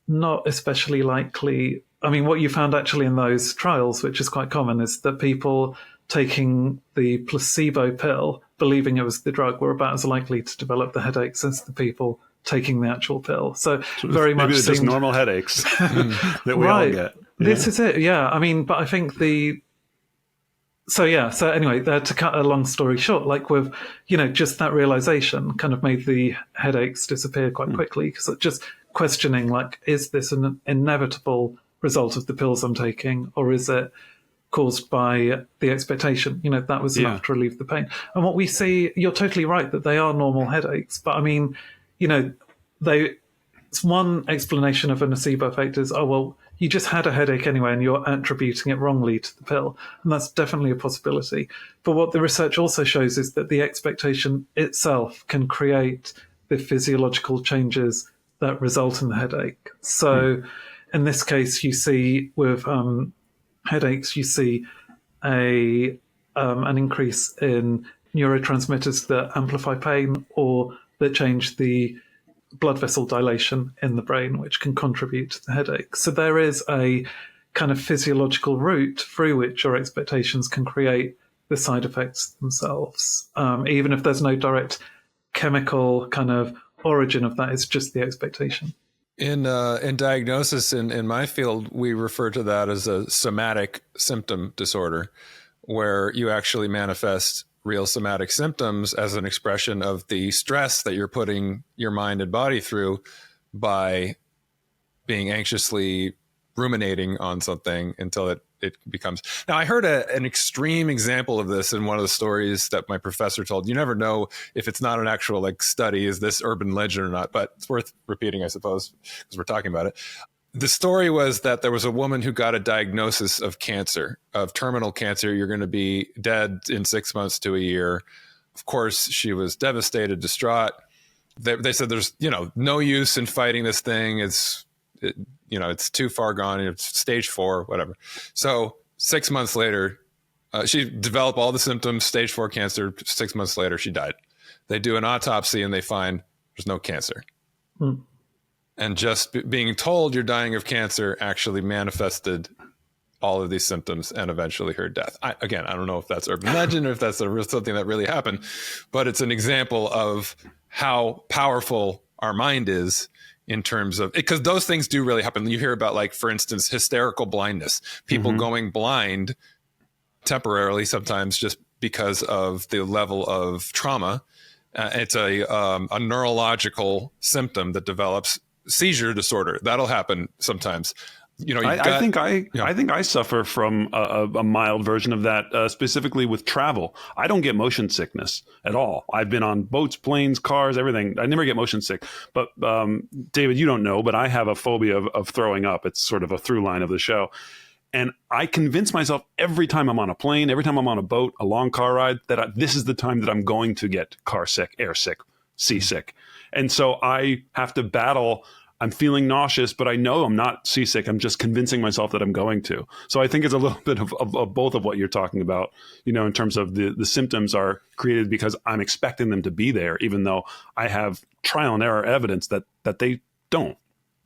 not especially likely. I mean, what you found actually in those trials, which is quite common, is that people taking the placebo pill, believing it was the drug, were about as likely to develop the headaches as the people taking the actual pill. So very much maybe just normal headaches that we all get. This is it. Yeah. I mean, but I think so anyway, to cut a long story short, like with, just that realization kind of made the headaches disappear quite quickly, because just questioning, like, is this an inevitable result of the pills I'm taking, or is it caused by the expectation? That was enough to relieve the pain. And what we see, you're totally right that they are normal headaches, but I mean, it's one explanation of a nocebo effect is, you just had a headache anyway and you're attributing it wrongly to the pill. And that's definitely a possibility. But what the research also shows is that the expectation itself can create the physiological changes that result in the headache. So in this case, you see with headaches, you see an increase in neurotransmitters that amplify pain or that change the blood vessel dilation in the brain, which can contribute to the headache. So there is a kind of physiological route through which your expectations can create the side effects themselves. Even if there's no direct chemical kind of origin of that, it's just the expectation. In diagnosis in my field, we refer to that as a somatic symptom disorder, where you actually manifest real somatic symptoms as an expression of the stress that you're putting your mind and body through by being anxiously ruminating on something until it becomes. Now, I heard an extreme example of this in one of the stories that my professor told. You never know if it's not an actual like study, is this urban legend or not, but it's worth repeating, I suppose, because we're talking about it. The story was that there was a woman who got a diagnosis of cancer, of terminal cancer. You're going to be dead in 6 months to a year. Of course, she was devastated, distraught. They said there's, no use in fighting this thing. It's too far gone. It's stage 4, whatever. So 6 months later, she developed all the symptoms, stage 4 cancer. 6 months later, she died. They do an autopsy and they find there's no cancer. Hmm. And just being told you're dying of cancer actually manifested all of these symptoms and eventually her death. I don't know if that's urban legend or if that's something that really happened, but it's an example of how powerful our mind is in terms of, because those things do really happen. You hear about, like, for instance, hysterical blindness, people going blind temporarily, sometimes just because of the level of trauma. It's a neurological symptom that develops. Seizure disorder, that'll happen sometimes. I think I suffer from a mild version of that, specifically with travel. I don't get motion sickness at all. I've been on boats, planes, cars, everything. I never get motion sick. But David, you don't know, but I have a phobia of throwing up. It's sort of a through line of the show. And I convince myself every time I'm on a plane, every time I'm on a boat, a long car ride, that this is the time that I'm going to get car sick, air sick, seasick. And so I have to battle. I'm feeling nauseous, but I know I'm not seasick. I'm just convincing myself that I'm going to. So I think it's a little bit of both of what you're talking about, in terms of the symptoms are created because I'm expecting them to be there, even though I have trial and error evidence that they don't,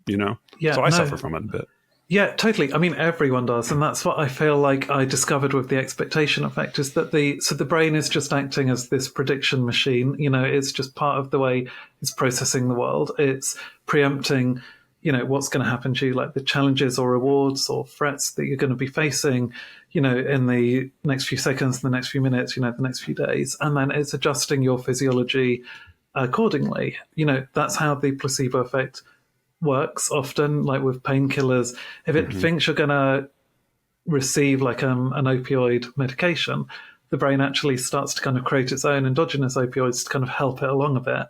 Yeah, so I suffer from it a bit. Yeah, totally. I mean, everyone does. And that's what I feel like I discovered with the expectation effect, is that the brain is just acting as this prediction machine. It's just part of the way it's processing the world. It's preempting, what's going to happen to you, like the challenges or rewards or threats that you're going to be facing, in the next few seconds, the next few minutes, the next few days. And then it's adjusting your physiology accordingly. That's how the placebo effect works often, like with painkillers. If it thinks you're going to receive like an opioid medication, the brain actually starts to kind of create its own endogenous opioids to kind of help it along a bit.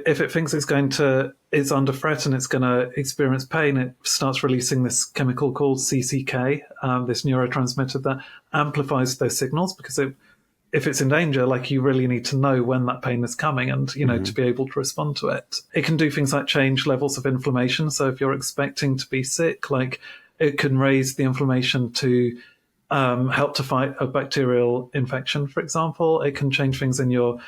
If it thinks it's under threat and it's going to experience pain, it starts releasing this chemical called CCK, this neurotransmitter that amplifies those signals, because if it's in danger, like, you really need to know when that pain is coming and, to be able to respond to it. It can do things like change levels of inflammation. So if you're expecting to be sick, like, it can raise the inflammation to help to fight a bacterial infection, for example. It can change things in your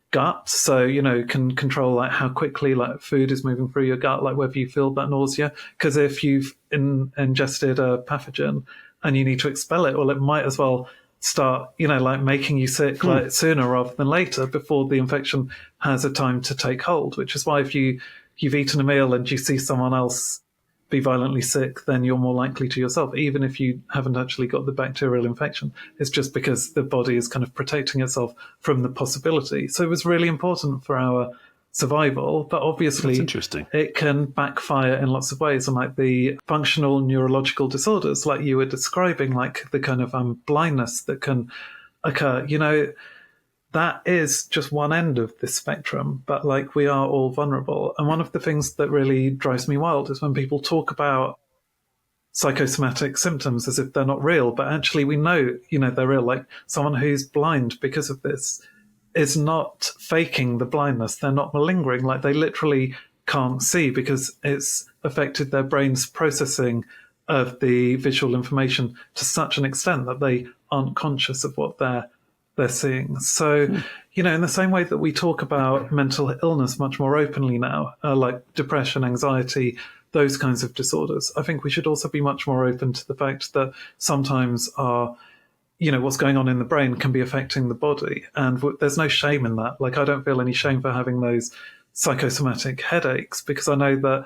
gut. So, it can control like how quickly like food is moving through your gut, like whether you feel that nausea. Because if you've ingested a pathogen and you need to expel it, well, it might as well start, like making you sick like sooner rather than later, before the infection has a time to take hold. Which is why if you've eaten a meal and you see someone else be violently sick, then you're more likely to yourself, even if you haven't actually got the bacterial infection. It's just because the body is kind of protecting itself from the possibility. So it was really important for our survival, but obviously it can backfire in lots of ways. And like the functional neurological disorders, like you were describing, like the kind of blindness that can occur, that is just one end of this spectrum, but like we are all vulnerable. And one of the things that really drives me wild is when people talk about psychosomatic symptoms as if they're not real, but actually we know, they're real. Like someone who's blind because of this is not faking the blindness. They're not malingering. Like they literally can't see because it's affected their brain's processing of the visual information to such an extent that they aren't conscious of what they're seeing. So, in the same way that we talk about mental illness much more openly now, like depression, anxiety, those kinds of disorders, I think we should also be much more open to the fact that sometimes what's going on in the brain can be affecting the body. And there's no shame in that. Like, I don't feel any shame for having those psychosomatic headaches, because I know that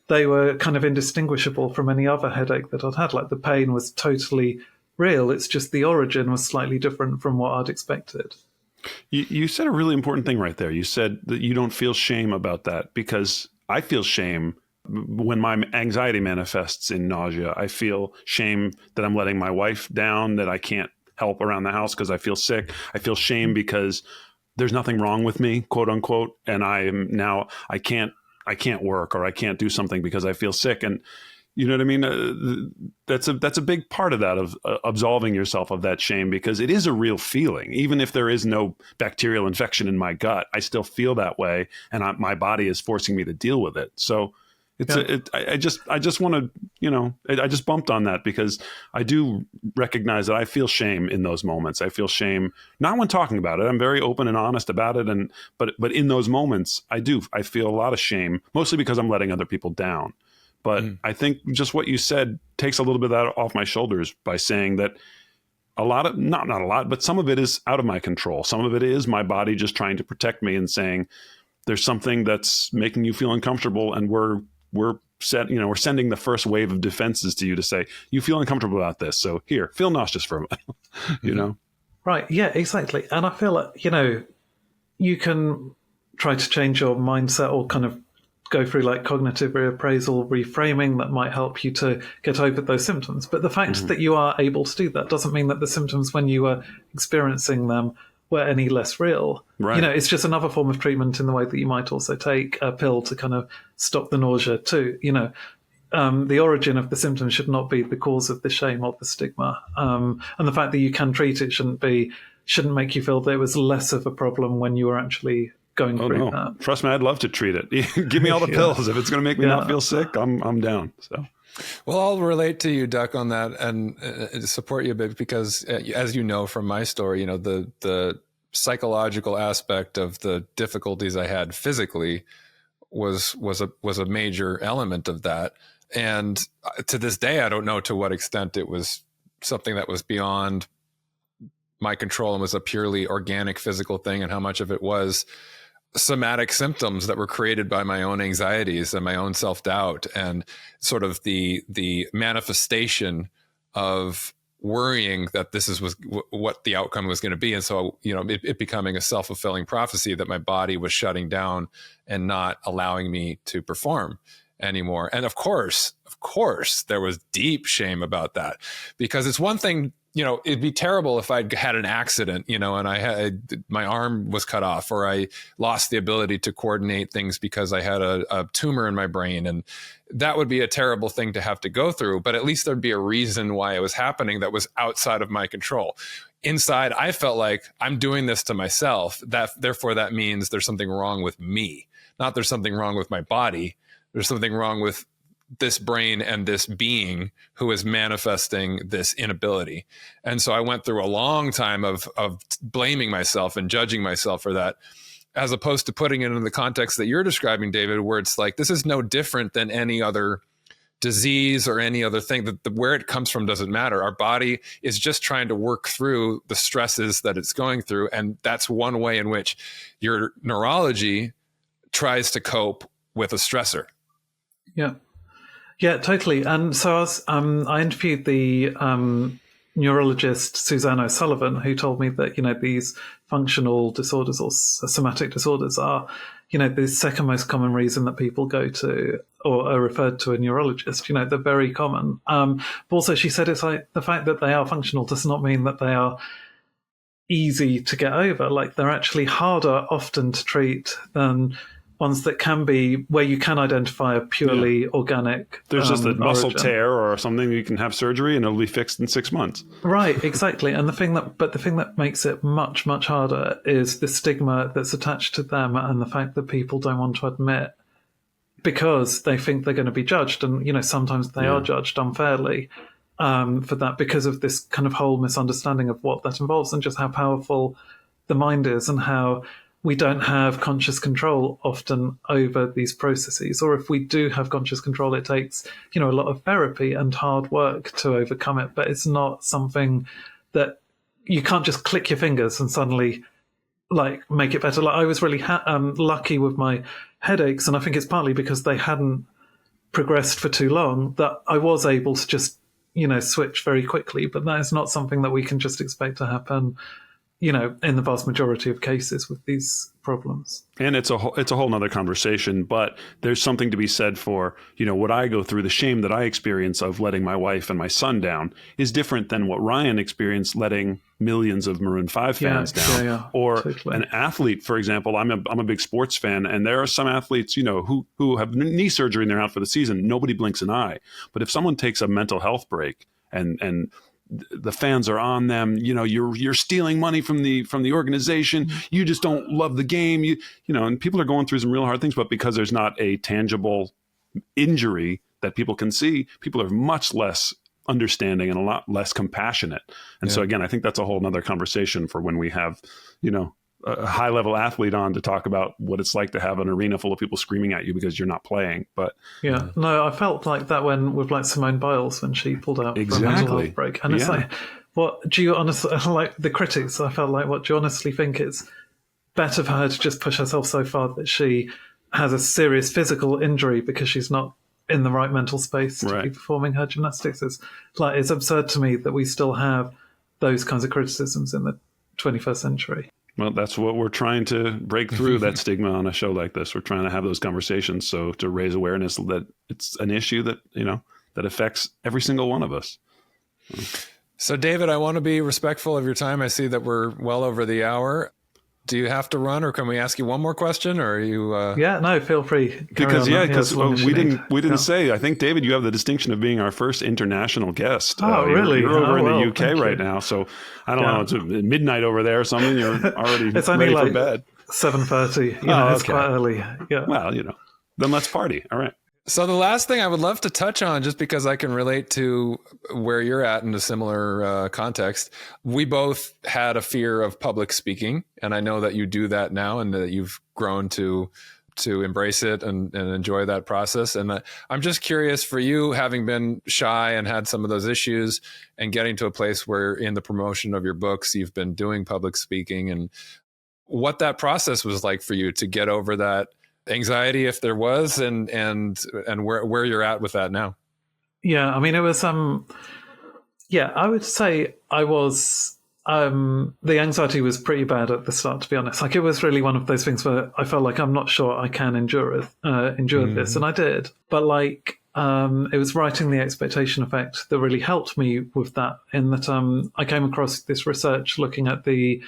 they were kind of indistinguishable from any other headache that I'd had. Like the pain was totally real. It's just the origin was slightly different from what I'd expected. You said a really important thing right there. You said that you don't feel shame about that, because I feel shame when my anxiety manifests in nausea. I feel shame that I'm letting my wife down, that I can't help around the house because I feel sick. I feel shame because there's nothing wrong with me, quote unquote, and I can't work, or I can't do something because I feel sick. And you know what I mean? That's a big part of that, of absolving yourself of that shame, because it is a real feeling. Even if there is no bacterial infection in my gut, I still feel that way, and my body is forcing me to deal with it. So I just want to, I just bumped on that, because I do recognize that I feel shame in those moments. I feel shame not when talking about it. I'm very open and honest about it, but in those moments, I feel a lot of shame, mostly because I'm letting other people down. But I think just what you said takes a little bit of that off my shoulders by saying that a lot of, not a lot, but some of it is out of my control. Some of it is my body just trying to protect me and saying, there's something that's making you feel uncomfortable, and we're sending the first wave of defenses to you to say, you feel uncomfortable about this, so here, feel nauseous for a while. Right, yeah, exactly. And I feel like, you can try to change your mindset, or kind of go through like cognitive reappraisal, reframing that might help you to get over those symptoms. But the fact that you are able to do that doesn't mean that the symptoms, when you were experiencing them, were any less real. Right. It's just another form of treatment, in the way that you might also take a pill to kind of stop the nausea too. The origin of the symptoms should not be the cause of the shame or the stigma. And the fact that you can treat it shouldn't make you feel there was less of a problem when you were actually going through that. Trust me, I'd love to treat it. Give me all the pills. If it's going to make me not feel sick, I'm down. So, well, I'll relate to you, Duck, on that, and support you a bit, because as you know from my story, the psychological aspect of the difficulties I had physically was a major element of that. And to this day, I don't know to what extent it was something that was beyond my control and was a purely organic physical thing, and how much of it was somatic symptoms that were created by my own anxieties and my own self-doubt, and sort of the manifestation of worrying that was what the outcome was going to be. And so, it becoming a self-fulfilling prophecy that my body was shutting down and not allowing me to perform anymore. And of course, there was deep shame about that, because it's one thing, it'd be terrible if I'd had an accident, and my arm was cut off, or I lost the ability to coordinate things because I had a tumor in my brain. And that would be a terrible thing to have to go through. But at least there'd be a reason why it was happening that was outside of my control. Inside, I felt like I'm doing this to myself. Therefore, that means there's something wrong with me, not there's something wrong with my body. There's something wrong with this brain and this being who is manifesting this inability. And so I went through a long time of blaming myself and judging myself for that, as opposed to putting it in the context that you're describing, David, where it's like, this is no different than any other disease or any other thing. That where it comes from doesn't matter. Our body is just trying to work through the stresses that it's going through. And that's one way in which your neurology tries to cope with a stressor. Yeah, totally. And so I interviewed the neurologist Suzanne O'Sullivan, who told me that, these functional disorders or somatic disorders are, the second most common reason that people go to or are referred to a neurologist. They're very common. But also she said it's like the fact that they are functional does not mean that they are easy to get over. Like, they're actually harder often to treat than ones that can be, where you can identify a purely organic there's just a muscle origin. tear or something, you can have surgery and it'll be fixed in 6 months. Right, exactly. And the thing that makes it much, much harder is the stigma that's attached to them, and the fact that people don't want to admit, because they think they're going to be judged. And, sometimes they are judged unfairly for that, because of this kind of whole misunderstanding of what that involves, and just how powerful the mind is, and how we don't have conscious control often over these processes. Or if we do have conscious control, it takes, a lot of therapy and hard work to overcome it. But it's not something that you can't just click your fingers and suddenly make it better. Like, I was really lucky with my headaches, and I think it's partly because they hadn't progressed for too long that I was able to just, switch very quickly. But that is not something that we can just expect to happen, in the vast majority of cases with these problems. And it's a whole nother conversation, but there's something to be said for, what I go through, the shame that I experience of letting my wife and my son down is different than what Ryan experienced letting millions of Maroon 5 fans down. Or totally. An athlete, for example, I'm a big sports fan, and there are some athletes, who have knee surgery and they're out for the season. Nobody blinks an eye. But if someone takes a mental health break and the fans are on them, you're stealing money from the organization. You just don't love the game. And people are going through some real hard things, but because there's not a tangible injury that people can see, people are much less understanding and a lot less compassionate. And so again, I think that's a whole nother conversation for when we have, a high level athlete on to talk about what it's like to have an arena full of people screaming at you because you're not playing. But no, I felt like that with Simone Biles when she pulled out for a mental health break. And it's like, what do you honestly, like the critics, I felt like, what do you honestly think it's better for her to just push herself so far that she has a serious physical injury because she's not in the right mental space to be performing her gymnastics? It's absurd to me that we still have those kinds of criticisms in the 21st century. Well, that's what we're trying to break through, that stigma on a show like this. We're trying to have those conversations, so to raise awareness that it's an issue that, that affects every single one of us. So, David, I want to be respectful of your time. I see that we're well over the hour. Do you have to run, or can we ask you one more question? Or are you? Yeah, no, feel free. Because we didn't say. I think, David, you have the distinction of being our first international guest. Oh, really? You're over in the UK right now, so I don't know. It's midnight over there or something. You're already it's only ready like for bed. 7:30. It's quite early. Yeah. Well, then let's party. All right. So the last thing I would love to touch on, just because I can relate to where you're at in a similar context, we both had a fear of public speaking, and I know that you do that now, and that you've grown to embrace it and enjoy that process. And I'm just curious, for you, having been shy and had some of those issues, and getting to a place where in the promotion of your books you've been doing public speaking, and what that process was like for you to get over that anxiety, if there was, and where you're at with that now. Yeah, I mean, it was I would say I was the anxiety was pretty bad at the start, to be honest. Like, it was really one of those things where I felt like I'm not sure I can endure this, and I did. But it was writing The Expectation Effect that really helped me with that, in that I came across this research looking at the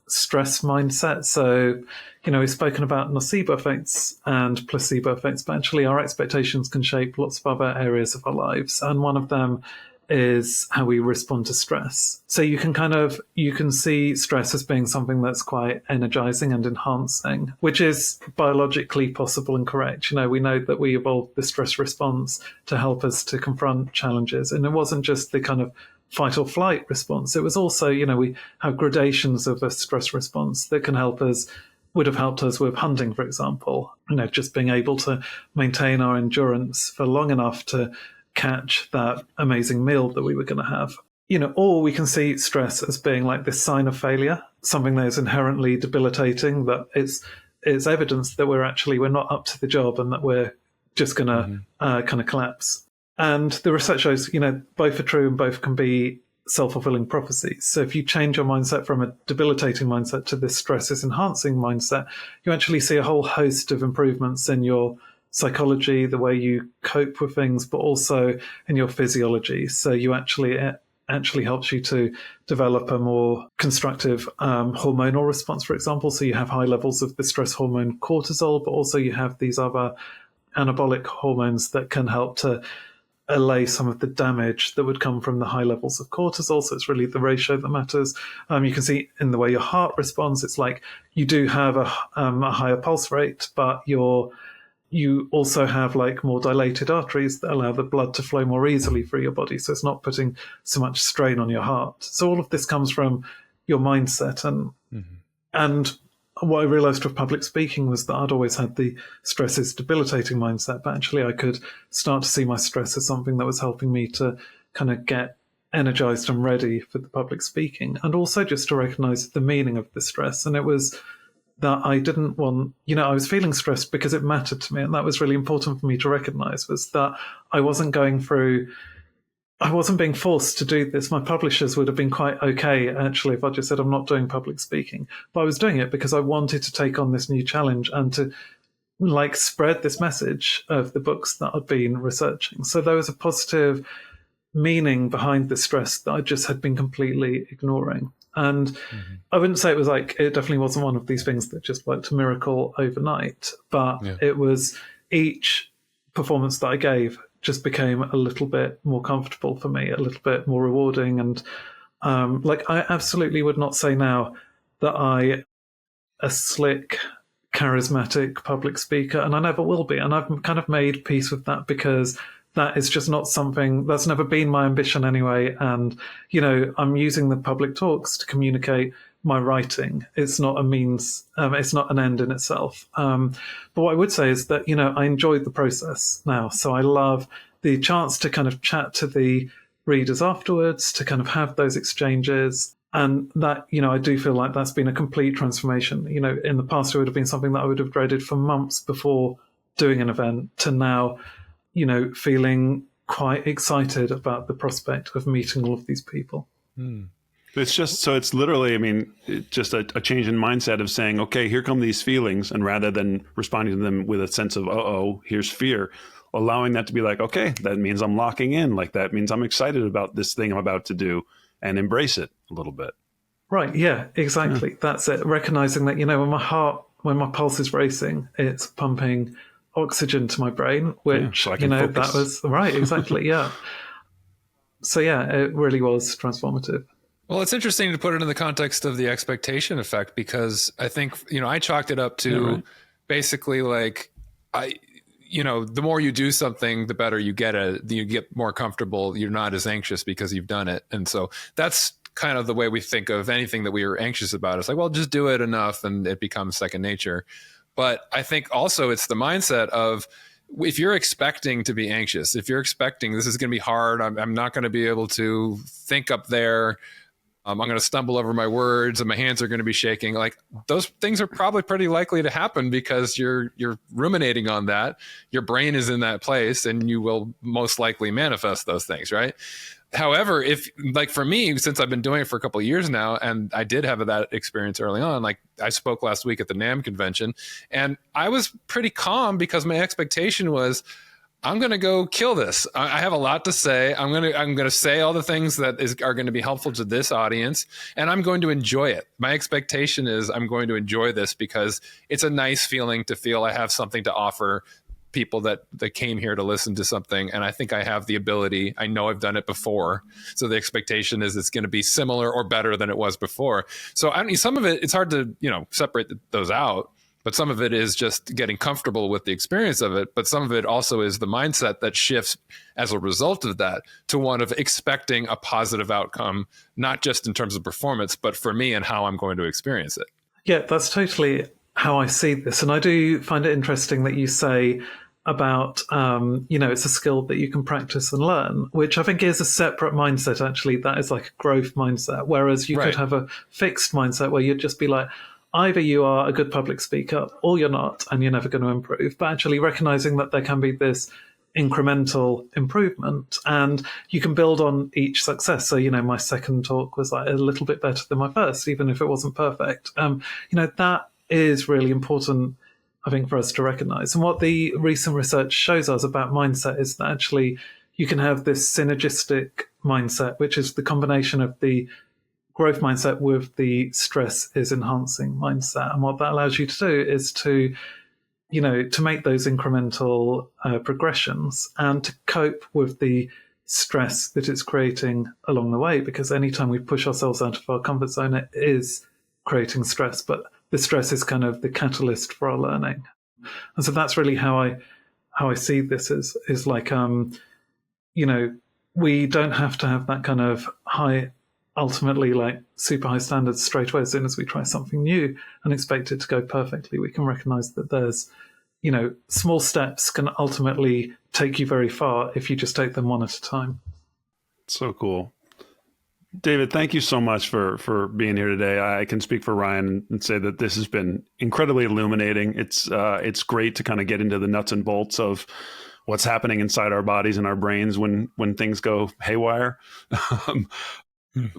stress mindset. So, we've spoken about nocebo effects and placebo effects, but actually our expectations can shape lots of other areas of our lives. And one of them is how we respond to stress. So you can see stress as being something that's quite energizing and enhancing, which is biologically possible and correct. We know that we evolved the stress response to help us to confront challenges. And it wasn't just the kind of fight or flight response. It was also, we have gradations of a stress response that would have helped us with hunting, for example. Just being able to maintain our endurance for long enough to catch that amazing meal that we were going to have. Or we can see stress as being like this sign of failure, something that is inherently debilitating, that it's evidence that we're not up to the job and that we're just going to kind of collapse. And the research shows, both are true and both can be self-fulfilling prophecies. So if you change your mindset from a debilitating mindset to this stress-enhancing mindset, you actually see a whole host of improvements in your psychology, the way you cope with things, but also in your physiology. So it actually helps you to develop a more constructive hormonal response, for example. So you have high levels of the stress hormone cortisol, but also you have these other anabolic hormones that can help to allay some of the damage that would come from the high levels of cortisol. So it's really the ratio that matters. You can see in the way your heart responds, it's like you do have a higher pulse rate, but you also have more dilated arteries that allow the blood to flow more easily through your body. So it's not putting so much strain on your heart. So all of this comes from your mindset. And what I realized with public speaking was that I'd always had the stress is debilitating mindset, but actually I could start to see my stress as something that was helping me to kind of get energized and ready for the public speaking, and also just to recognize the meaning of the stress. And it was that I didn't want, I was feeling stressed because it mattered to me. And that was really important for me to recognize, was that I wasn't being forced to do this. My publishers would have been quite okay, actually, if I just said I'm not doing public speaking. But I was doing it because I wanted to take on this new challenge and to spread this message of the books that I'd been researching. So there was a positive meaning behind the stress that I just had been completely ignoring. And I wouldn't say it was it definitely wasn't one of these things that just worked a miracle overnight, but it was each performance that I gave just became a little bit more comfortable for me, a little bit more rewarding. And I absolutely would not say now that I a slick, charismatic public speaker, and I never will be. And I've kind of made peace with that because that is just not something that's never been my ambition anyway. And, I'm using the public talks to communicate my writing. It's not a means, it's not an end in itself. But what I would say is that, I enjoyed the process now. So I love the chance to kind of chat to the readers afterwards, to kind of have those exchanges. And that, I do feel like that's been a complete transformation. In the past, it would have been something that I would have dreaded for months before doing an event, to now, feeling quite excited about the prospect of meeting all of these people. It's just, so it's literally, just a change in mindset of saying, okay, here come these feelings. And rather than responding to them with a sense of, here's fear, allowing that to be okay, that means I'm locking in. That means I'm excited about this thing I'm about to do, and embrace it a little bit. Right. Yeah, exactly. Yeah. That's it. Recognizing that, when my pulse is racing, it's pumping oxygen to my brain, which, so I can focus. That was right. Exactly. Yeah. So it really was transformative. Well, it's interesting to put it in the context of the expectation effect, because I think, I chalked it up to basically the more you do something, the better you get at it. You get more comfortable. You're not as anxious because you've done it. And so that's kind of the way we think of anything that we are anxious about. It's just do it enough and it becomes second nature. But I think also it's the mindset of, if you're expecting to be anxious, if you're expecting this is going to be hard, I'm not going to be able to think up there, I'm going to stumble over my words and my hands are going to be shaking. Those things are probably pretty likely to happen because you're ruminating on that. Your brain is in that place and you will most likely manifest those things, right? However, if for me, since I've been doing it for a couple of years now, and I did have that experience early on, I spoke last week at the NAMM convention, and I was pretty calm because my expectation was, I'm going to go kill this. I have a lot to say. I'm going to say all the things that are going to be helpful to this audience, and I'm going to enjoy it. My expectation is I'm going to enjoy this because it's a nice feeling to feel I have something to offer people that came here to listen to something. And I think I have the ability. I know I've done it before. So the expectation is it's going to be similar or better than it was before. So some of it, it's hard to, separate those out. But some of it is just getting comfortable with the experience of it. But some of it also is the mindset that shifts as a result of that to one of expecting a positive outcome, not just in terms of performance, but for me and how I'm going to experience it. Yeah, that's totally how I see this. And I do find it interesting that you say about, it's a skill that you can practice and learn, which I think is a separate mindset, actually. That is like a growth mindset. Whereas you could have a fixed mindset where you'd just be either you are a good public speaker or you're not, and you're never going to improve. But actually recognizing that there can be this incremental improvement and you can build on each success. So, my second talk was a little bit better than my first, even if it wasn't perfect. That is really important, I think, for us to recognize. And what the recent research shows us about mindset is that actually you can have this synergistic mindset, which is the combination of the growth mindset with the stress is enhancing mindset. And what that allows you to do is to make those incremental progressions and to cope with the stress that it's creating along the way. Because anytime we push ourselves out of our comfort zone, it is creating stress, but the stress is kind of the catalyst for our learning. And so that's really how I see this is we don't have to have that kind of ultimately super high standards straight away as soon as we try something new and expect it to go perfectly. We can recognize that there's, small steps can ultimately take you very far if you just take them one at a time. So cool. David, thank you so much for being here today. I can speak for Ryan and say that this has been incredibly illuminating. It's great to kind of get into the nuts and bolts of what's happening inside our bodies and our brains when things go haywire.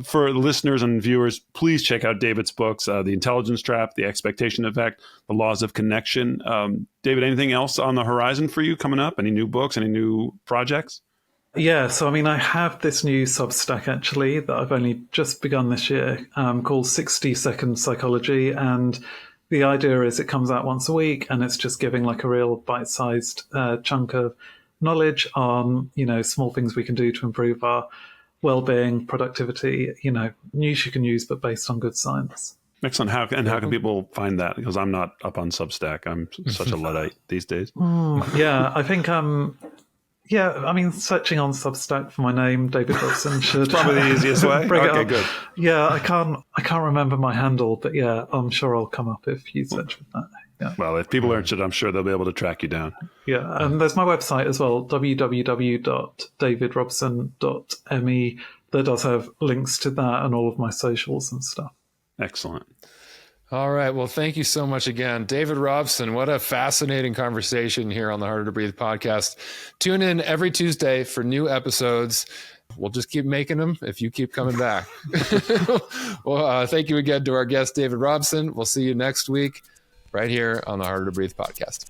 For listeners and viewers, please check out David's books, The Intelligence Trap, The Expectation Effect, The Laws of Connection. David, anything else on the horizon for you coming up? Any new books, any new projects? Yeah, so I mean, I have this new Substack actually that I've only just begun this year called 60 Second Psychology. And the idea is it comes out once a week and it's just giving like a real bite-sized chunk of knowledge on, small things we can do to improve our well-being, productivity, news you can use, but based on good science. Excellent. How can people find that? Because I'm not up on Substack. I'm such a Luddite these days. Yeah, I think, searching on Substack for my name, David Robson, should probably the easiest way. Okay, good. Yeah, I can't remember my handle, but yeah, I'm sure I'll come up if you search for that. Yeah. Well, if people are interested, I'm sure they'll be able to track you down. Yeah, and there's my website as well, www.davidrobson.me, that does have links to that and all of my socials and stuff. Excellent. All right. Well, thank you so much again. David Robson, what a fascinating conversation here on the Harder to Breathe podcast. Tune in every Tuesday for new episodes. We'll just keep making them if you keep coming back. Well, thank you again to our guest, David Robson. We'll see you next week right here on the Harder to Breathe podcast.